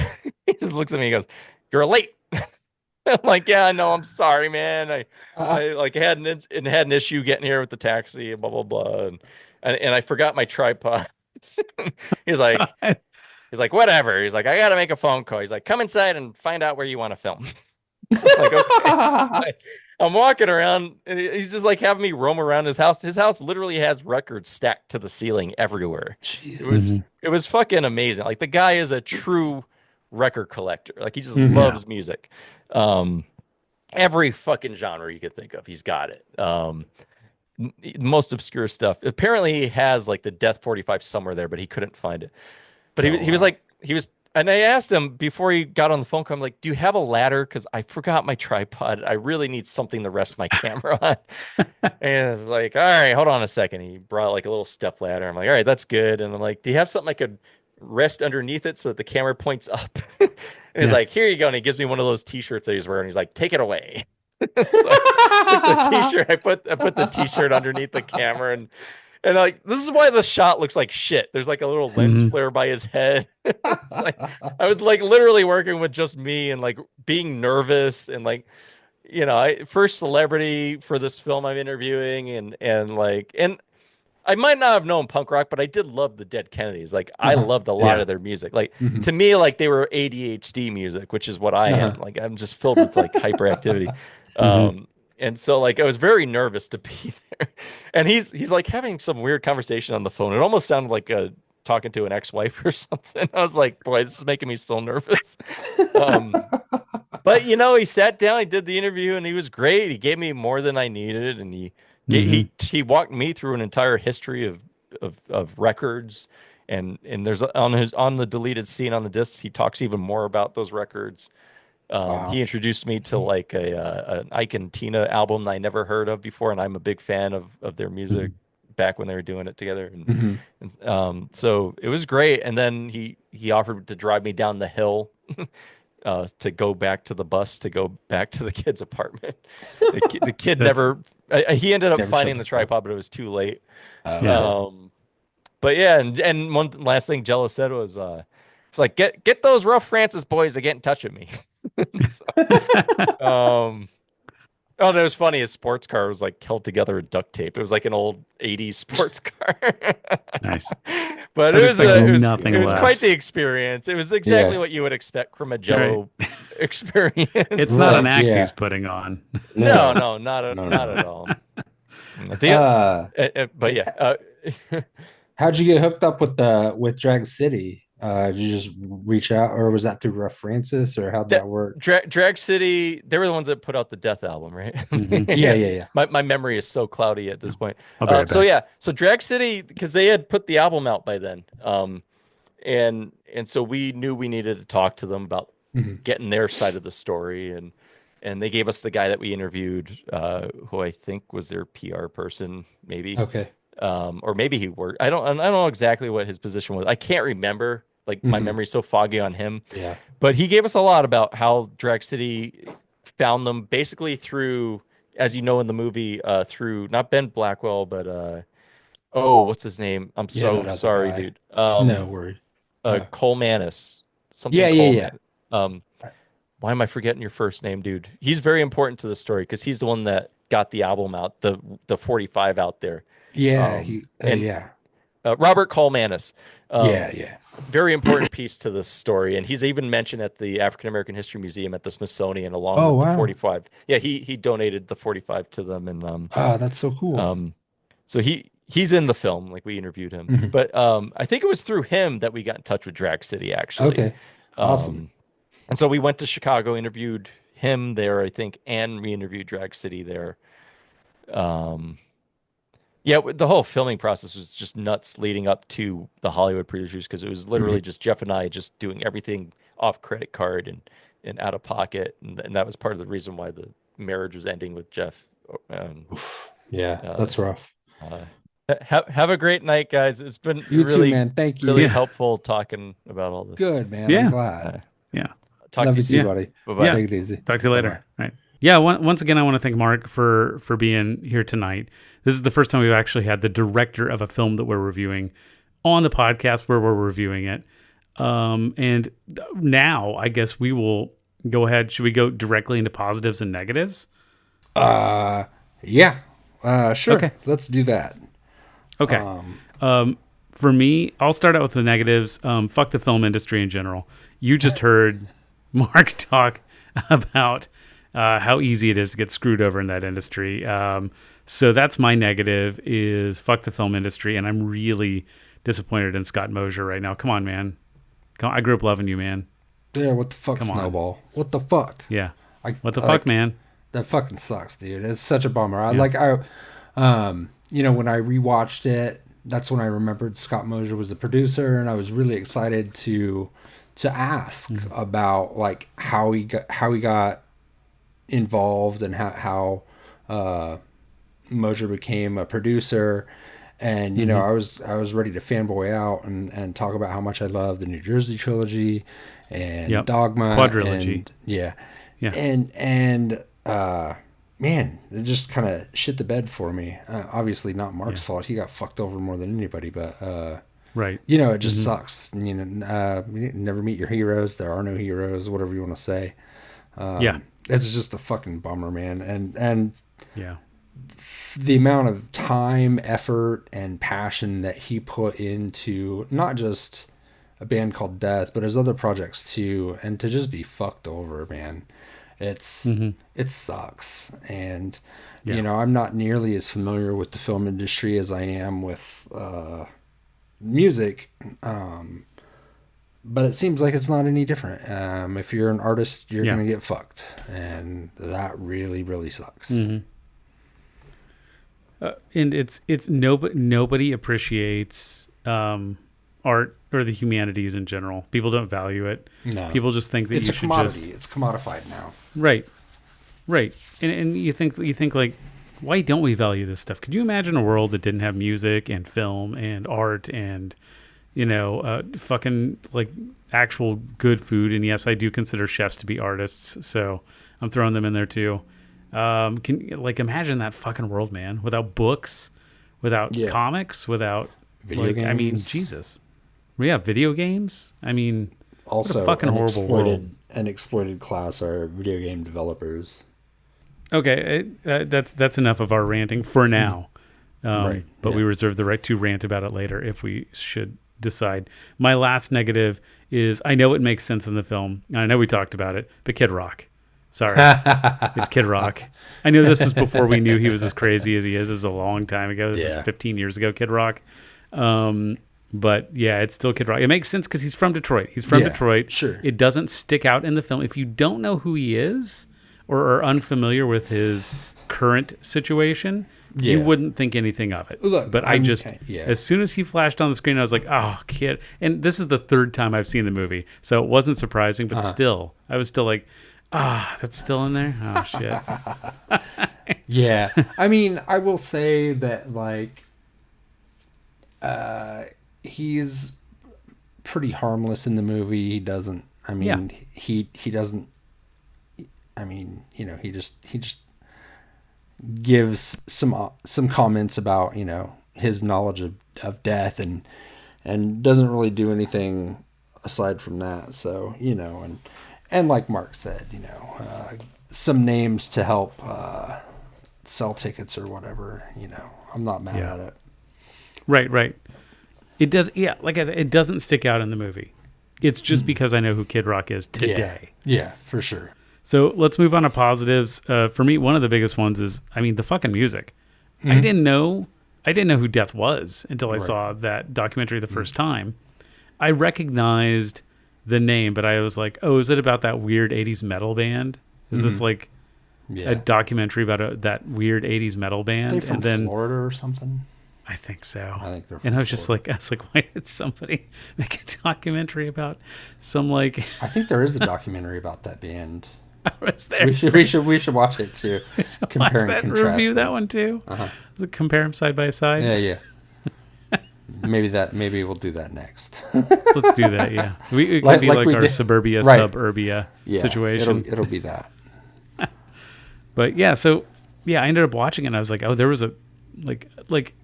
just looks at me and goes, "You're late." I'm like, "Yeah, I know. I'm sorry, man. I like had an issue getting here with the taxi, blah blah blah, and I forgot my tripod." He's like, "Whatever." He's like, "I got to make a phone call." He's like, "Come inside and find out where you want to film." So I'm like, okay. I'm walking around and he's just like having me roam around his house. His house literally has records stacked to the ceiling everywhere. Jesus. It was fucking amazing. Like the guy is a true record collector. Like he just loves music. Every fucking genre you could think of, he's got it. Most obscure stuff. Apparently he has like the Death 45 somewhere there, but he couldn't find it. But he was and I asked him before he got on the phone call, I'm like, do you have a ladder? Because I forgot my tripod. I really need something to rest my camera on. And it's like, all right, hold on a second. He brought like a little step ladder. I'm like, all right, that's good. And I'm like, do you have something I could rest underneath it so that the camera points up? And he's like, here you go. And he gives me one of those T-shirts that he's wearing. He's like, take it away. So I took the T-shirt. I put the T-shirt underneath the camera and like, this is why the shot looks like shit. There's like a little lens flare by his head. Like, I was like literally working with just me and like being nervous and like, first celebrity for this film I'm interviewing and I might not have known punk rock, but I did love the Dead Kennedys. Like I loved a lot of their music. Like to me, like they were ADHD music, which is what I am. Like I'm just filled with like hyperactivity. And so like I was very nervous to be there. And he's like having some weird conversation on the phone. It almost sounded like talking to an ex-wife or something. I was like, boy, this is making me so nervous. But he sat down, he did the interview and he was great. He gave me more than I needed and he walked me through an entire history of records and there's on the deleted scene on the disc, he talks even more about those records. He introduced me to like an Ike and Tina album that I never heard of before, and I'm a big fan of their music back when they were doing it together. And so it was great. And then he offered to drive me down the hill to go back to the bus to go back to the kid's apartment. The kid he ended up finding the tripod, but it was too late. But yeah, and one last thing Jello said was, it's like get those Rough Francis boys to get in touch with me. So, oh, that was funny. His sports car was like held together with duct tape. It was like an old '80s sports car. Nice. But I it was was nothing it was less. quite the experience. It was exactly what you would expect from a Jello experience. It's not an act he's putting on. No, not at all. But yeah. How'd you get hooked up with Drag City? Did you just reach out, or was that through Rough Francis, or how'd that work? Drag City, they were the ones that put out the Death album, right? Mm-hmm. Yeah. My memory is so cloudy at this point. So so Drag City, because they had put the album out by then, and so we knew we needed to talk to them about getting their side of the story, and they gave us the guy that we interviewed, who I think was their PR person, maybe. Okay. Or maybe he worked. I don't know exactly what his position was. I can't remember. Like my memory's so foggy on him. Yeah. But he gave us a lot about how Drag City found them basically through, as you know in the movie, through not Ben Blackwell, but what's his name? I'm so sorry, dude. No worry. Cole Mannis. Yeah. Why am I forgetting your first name, dude? He's very important to the story because he's the one that got the album out, the 45 out there. Yeah, Robert Cole Mannis. Yeah. Very important piece to this story, and he's even mentioned at the African American History Museum at the Smithsonian along with the 45. Yeah, he donated the 45 to them, and that's so cool. So he's in the film, like we interviewed him, but I think it was through him that we got in touch with Drag City actually. Okay, awesome. And so we went to Chicago, interviewed him there, I think, and we interviewed Drag City there. Yeah, the whole filming process was just nuts leading up to the Hollywood producers because it was literally just Jeff and I just doing everything off credit card and out of pocket. And that was part of the reason why the marriage was ending with Jeff. That's rough. Have a great night, guys. It's been you really, too, man. Thank you. Really helpful talking about all this. Good, man. I'm glad. Talk Love to you you, soon, buddy. Bye-bye. Take it easy. Talk to you later. Bye-bye. All right. Yeah. Once again, I want to thank Mark for being here tonight. This is the first time we've actually had the director of a film that we're reviewing on the podcast where we're reviewing it. And now I guess we will go ahead. Should we go directly into positives and negatives? Yeah. Sure. Okay. Let's do that. Okay. For me, I'll start out with the negatives. Fuck the film industry in general. You just heard Mark talk about how easy it is to get screwed over in that industry. So that's my negative is fuck the film industry. And I'm really disappointed in Scott Mosier right now. Come on, man. I grew up loving you, man. Yeah, what the fuck, Snowball? What the fuck? Yeah. What the fuck, man? That fucking sucks, dude. It's such a bummer. When I rewatched it, that's when I remembered Scott Mosier was a producer, and I was really excited to ask about like how he got involved and how Mosier became a producer. And you know, I was ready to fanboy out and talk about how much I love the New Jersey trilogy and Dogma quadrilogy. And man, it just kind of shit the bed for me. Obviously not Mark's fault. He got fucked over more than anybody, but right. You know, it just sucks. You know, you never meet your heroes. There are no heroes, whatever you want to say. It's just a fucking bummer, man. And the amount of time, effort, and passion that he put into not just a band called Death, but his other projects too, and to just be fucked over, man. It sucks. And you know, I'm not nearly as familiar with the film industry as I am with music, but it seems like it's not any different. If you're an artist, you're gonna get fucked, and that really, really sucks. And it's nobody appreciates art or the humanities in general. People don't value it. No. People just think that it's you a should commodity. It's commodified now. Right. And you think like, why don't we value this stuff? Could you imagine a world that didn't have music and film and art and fucking like actual good food? And yes, I do consider chefs to be artists, so I'm throwing them in there too. Can like imagine that fucking world, man, without books, without comics, without Video games. I mean, Jesus. Yeah, video games. I mean, also what a fucking horrible world. An exploited class are video game developers. Okay, that's enough of our ranting for now. Right. But we reserve the right to rant about it later if we should decide. My last negative is, I know it makes sense in the film. I know we talked about it, but Kid Rock. Sorry. It's Kid Rock. I know this is before we knew he was as crazy as he is. This is a long time ago. This is 15 years ago, Kid Rock. But yeah, it's still Kid Rock. It makes sense because he's from Detroit. He's from Detroit. Sure. It doesn't stick out in the film. If you don't know who he is or are unfamiliar with his current situation, you wouldn't think anything of it. Look, but as soon as he flashed on the screen, I was like, oh, Kid. And this is the third time I've seen the movie, so it wasn't surprising, but still, I was still like, that's still in there? Oh, shit. Yeah. I mean, I will say that, like, he's pretty harmless in the movie. He doesn't, I mean, he doesn't, I mean, you know, he just gives some comments about, you know, his knowledge of death and doesn't really do anything aside from that. So, you know, and like Mark said, you know, some names to help sell tickets or whatever, you know, I'm not mad at it. Right. It does, like I said, it doesn't stick out in the movie. It's just because I know who Kid Rock is today. Yeah, for sure. So let's move on to positives. For me, one of the biggest ones is, I mean, the fucking music. I didn't know who Death was until I saw that documentary the first time. I recognized the name, but I was like, oh, is it about that weird 80s metal band? Is this like a documentary about that weird 80s metal band? They're from Florida or something? I think so. I think they're from And I was like, why did somebody make a documentary about some like... I think there is a documentary about that band. There. We should watch it too. Compare and contrast. Review that one too. Compare them side by side. Yeah. Maybe we'll do that next. Let's do that. Yeah, it could be like our suburbia suburbia situation. It'll be that. But yeah, so I ended up watching it and I was like, oh, there was a like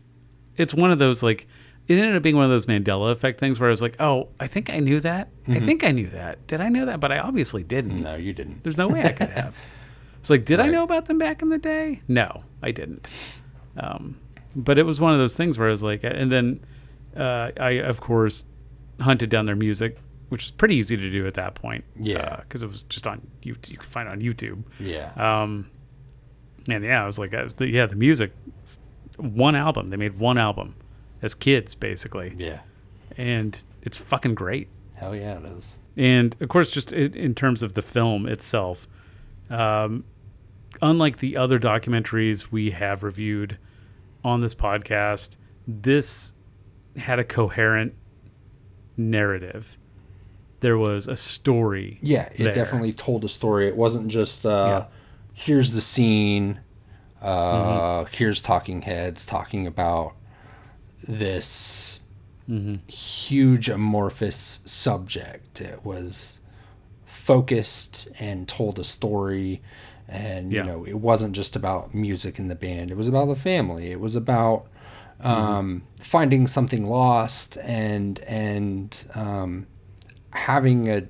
it's one of those like. It ended up being one of those Mandela effect things where I was like, oh, I think I knew that. I think I knew that. Did I know that? But I obviously didn't. No, you didn't. There's no way I could have. It's like, did I know about them back in the day? No, I didn't. But it was one of those things where I was like, and then I, of course, hunted down their music, which is pretty easy to do at that point. Yeah. Because it was just on YouTube. You could find it on YouTube. Yeah. And yeah, I was like, the music, one album. They made one album. As kids, basically. Yeah. And it's fucking great. Hell yeah, it is. And, of course, just in terms of the film itself, unlike the other documentaries we have reviewed on this podcast, this had a coherent narrative. There was a story. Yeah, it definitely told a story. It wasn't just, here's the scene, here's talking heads talking about this huge amorphous subject. It was focused and told a story, and you know, it wasn't just about music in the band. It was about the family. It was about finding something lost and having a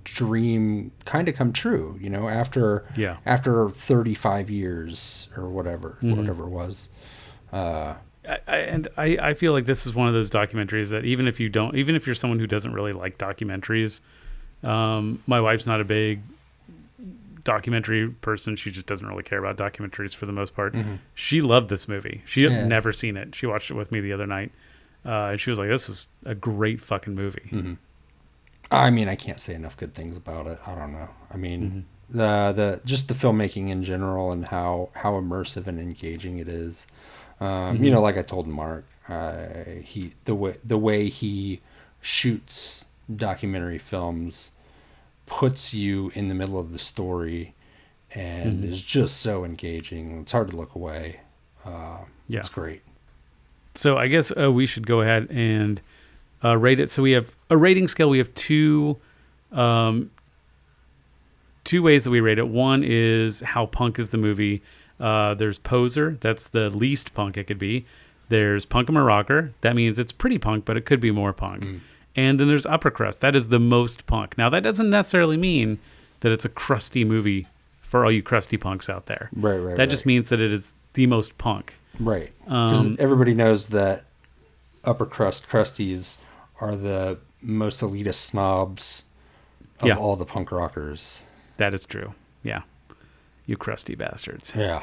dream kind of come true, you know, after 35 years or whatever it was. I feel like this is one of those documentaries that even if you're someone who doesn't really like documentaries, my wife's not a big documentary person. She just doesn't really care about documentaries for the most part. She loved this movie. She had never seen it. She watched it with me the other night. And she was like, this is a great fucking movie. I mean, I can't say enough good things about it. I don't know. I mean, the just the filmmaking in general and how immersive and engaging it is. You know, like I told Mark, the way he shoots documentary films puts you in the middle of the story and is just so engaging. It's hard to look away. It's great. So I guess we should go ahead and rate it. So we have a rating scale. We have two ways that we rate it. One is how punk is the movie. There's Poser. That's the least punk it could be. There's punk and rocker. That means it's pretty punk, but it could be more punk. And then there's upper crust. That is the most punk. Now, that doesn't necessarily mean that it's a crusty movie for all you crusty punks out there. Right. That just means that it is the most punk. Right. Because everybody knows that upper crust crusties are the most elitist snobs of all the punk rockers. That is true. Yeah. You crusty bastards. Yeah.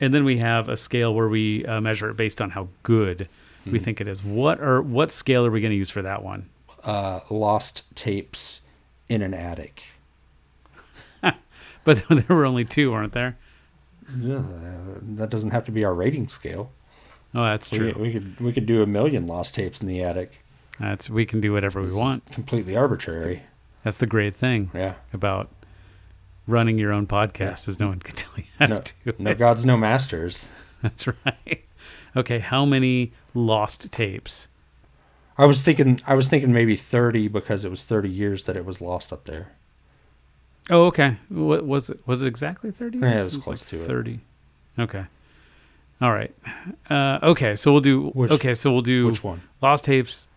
And then we have a scale where we measure it based on how good we think it is. What scale are we going to use for that one? Lost tapes in an attic. But there were only 2, weren't there? That doesn't have to be our rating scale. Oh, that's true. We could do 1 million lost tapes in the attic. We can do whatever we want. Completely arbitrary. That's the great thing. Yeah. About running your own podcast is no one can tell you how to do it. No gods, no masters. That's right. Okay, how many lost tapes? I was thinking maybe 30 because it was 30 years that it was lost up there. Oh, okay. What was it? Was it exactly 30 years? Yeah, it was close to 30. Okay. All right. Okay, so we'll do which one? Lost tapes,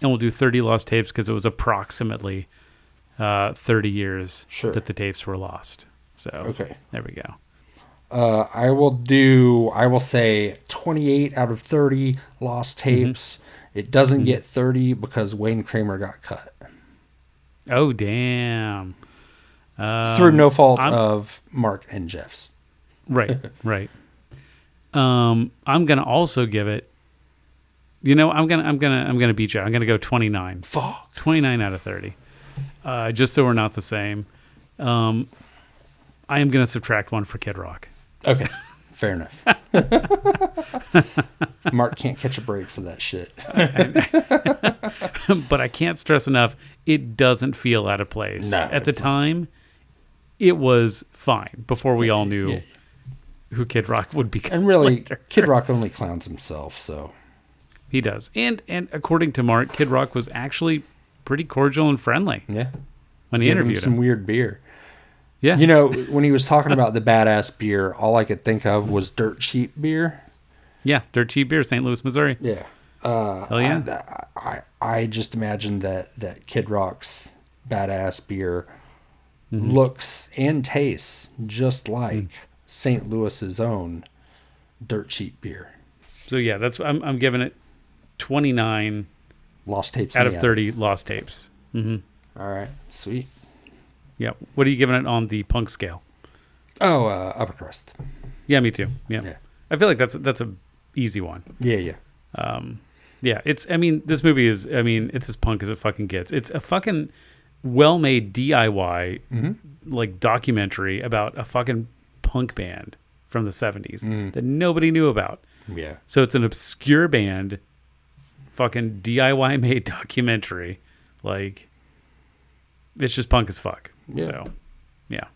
and we'll do 30 lost tapes because it was approximately 30 years that the tapes were lost. So there we go. I will say 28 out of 30 lost tapes. It doesn't get 30 because Wayne Kramer got cut. Oh, damn. Through no fault of Mark and Jeff's. Right. I'm gonna also give it. I'm gonna beat you. I'm gonna go 29. Fuck. 29 out of 30. Just so we're not the same. I am gonna subtract 1 for Kid Rock. Okay. Fair enough. Mark can't catch a break for that shit. But I can't stress enough, it doesn't feel out of place. No, at the time, it was fine before we all knew who Kid Rock would become. And really, later. Kid Rock only clowns himself, so. He does. And according to Mark, Kid Rock was actually pretty cordial and friendly. Yeah. When he interviewed him. Some weird beer. Yeah. When he was talking about the badass beer, all I could think of was Dirt Cheap beer. Yeah, Dirt Cheap beer, St. Louis, Missouri. Yeah. Hell yeah. I just imagine that Kid Rock's badass beer looks and tastes just like St. Louis's own Dirt Cheap beer. So yeah, I'm giving it 29 lost tapes out of 30 lost tapes. All right, sweet. Yeah. What are you giving it on the punk scale? Oh, upper crust. Yeah, me too. Yeah. I feel like that's a easy one. Yeah. Yeah, this movie is, it's as punk as it fucking gets. It's a fucking well-made DIY like documentary about a fucking punk band from the 70s that nobody knew about. Yeah. So it's an obscure band, fucking DIY made documentary. Like, it's just punk as fuck. Yeah. So, yeah.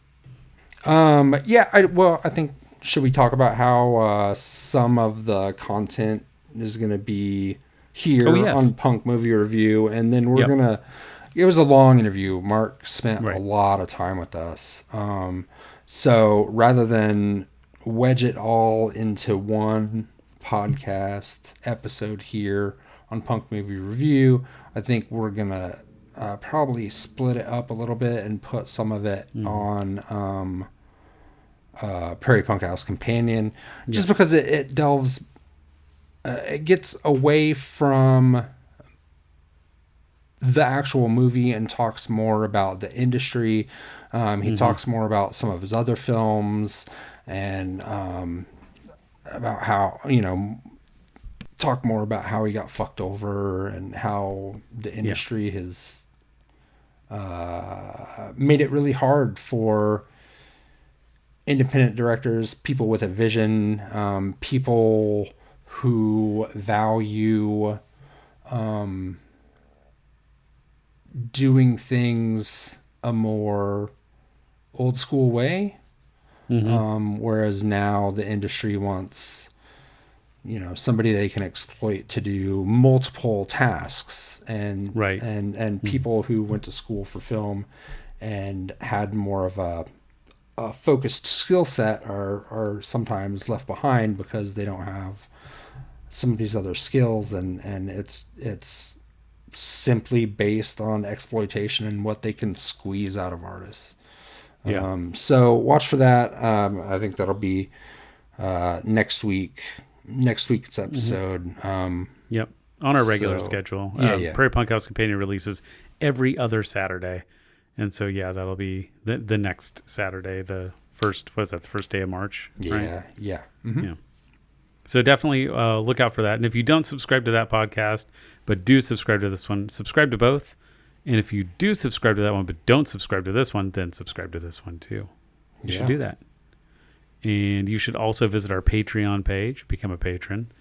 I think, should we talk about how some of the content is going to be here on Punk Movie Review, and then we're gonna. It was a long interview. Mark spent a lot of time with us, so rather than wedge it all into one podcast episode here on Punk Movie Review, I think we're gonna probably split it up a little bit and put some of it on Prairie Punk House Companion, just because it delves. It gets away from the actual movie and talks more about the industry. He talks more about some of his other films and about how, talk more about how he got fucked over and how the industry has made it really hard for independent directors, people with a vision, people who value doing things a more old school way, whereas now the industry wants somebody they can exploit to do multiple tasks, and and people who went to school for film and had more of a focused skill set are sometimes left behind because they don't have some of these other skills, and it's simply based on exploitation and what they can squeeze out of artists. Yeah. So watch for that. I think that'll be next week's episode. Yep. On our regular schedule. Prairie Punk House Companion releases every other Saturday. And so, yeah, that'll be the next Saturday, the first day of March? Right? Yeah. Yeah. So definitely look out for that. And if you don't subscribe to that podcast, but do subscribe to this one, subscribe to both. And if you do subscribe to that one, but don't subscribe to this one, then subscribe to this one too. You should do that. And you should also visit our Patreon page, become a patron.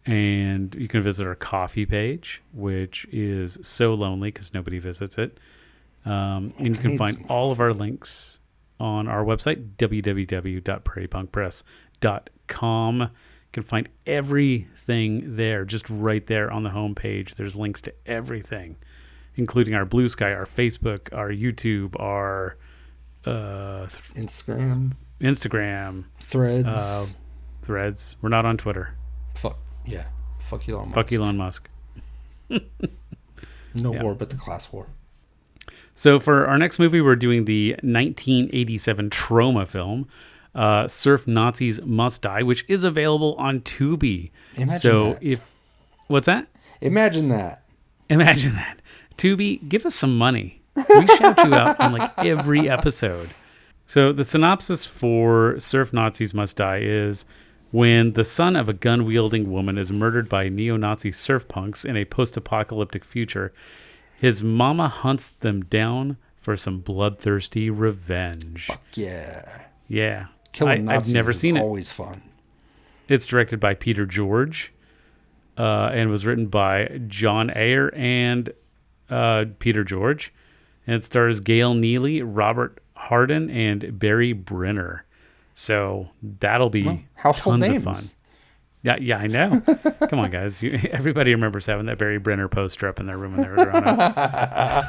And you can visit our coffee page, which is so lonely because nobody visits it. And you can find all of our links on our website, www.prairiepunkpress.com. You can find everything there, just right there on the homepage. There's links to everything, including our Blue Sky, our Facebook, our YouTube, our Instagram, Threads. We're not on Twitter. Fuck Elon Musk. Fuck Elon Musk. No war but the class war. So for our next movie, we're doing the 1987 Troma film, Surf Nazis Must Die, which is available on Tubi. What's that? Imagine that. Tubi, give us some money. We shout you out on like every episode. So the synopsis for Surf Nazis Must Die is: when the son of a gun-wielding woman is murdered by neo-Nazi surf punks in a post-apocalyptic future, his mama hunts them down for some bloodthirsty revenge. Fuck yeah. Yeah. Killing Nazis I've never seen it. Always fun. It's directed by Peter George and was written by John Ayer and Peter George. And it stars Gail Neely, Robert Hardin, and Barry Brenner. So that'll be household tons names. of fun. Yeah, I know. Come on, guys. Everybody remembers having that Barry Brenner poster up in their room when they were growing up.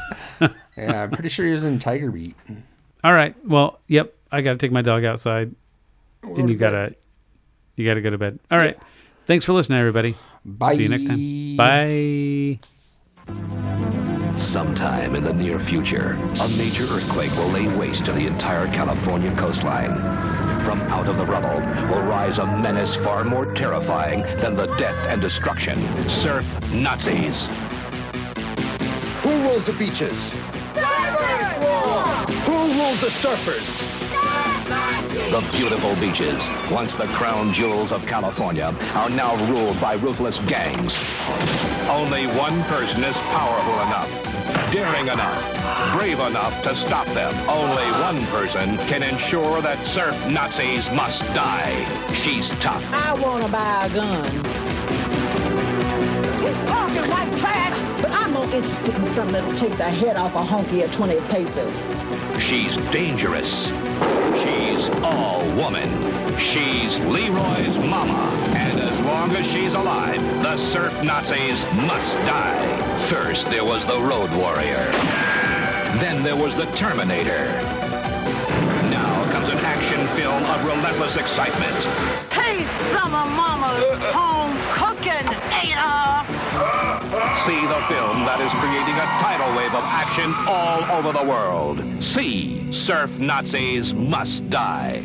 Yeah, I'm pretty sure he was in Tiger Beat. All right. Well, yep. I got to take my dog outside, and you gotta go to bed. All right. Thanks for listening, everybody. Bye. See you next time. Bye. Sometime in the near future, a major earthquake will lay waste to the entire California coastline. From out of the rubble will rise a menace far more terrifying than the death and destruction. Surf Nazis. Who rules the beaches? Who rules the surfers? The beautiful beaches, once the crown jewels of California, are now ruled by ruthless gangs. Only one person is powerful enough, daring enough, brave enough to stop them. Only one person can ensure that surf Nazis must die. She's tough. I want to buy a gun. He's talking like trash, but I'm more interested in something that'll take the head off a honky at 20 pesos. She's dangerous. She's all woman. She's Leroy's mama. And as long as she's alive, the surf Nazis must die. First, there was the Road Warrior. Then there was the Terminator. Now comes an action film of relentless excitement. Taste some of Mama's home cooking, Ada. See the film that is creating a tidal wave of action all over the world. See Surf Nazis Must Die.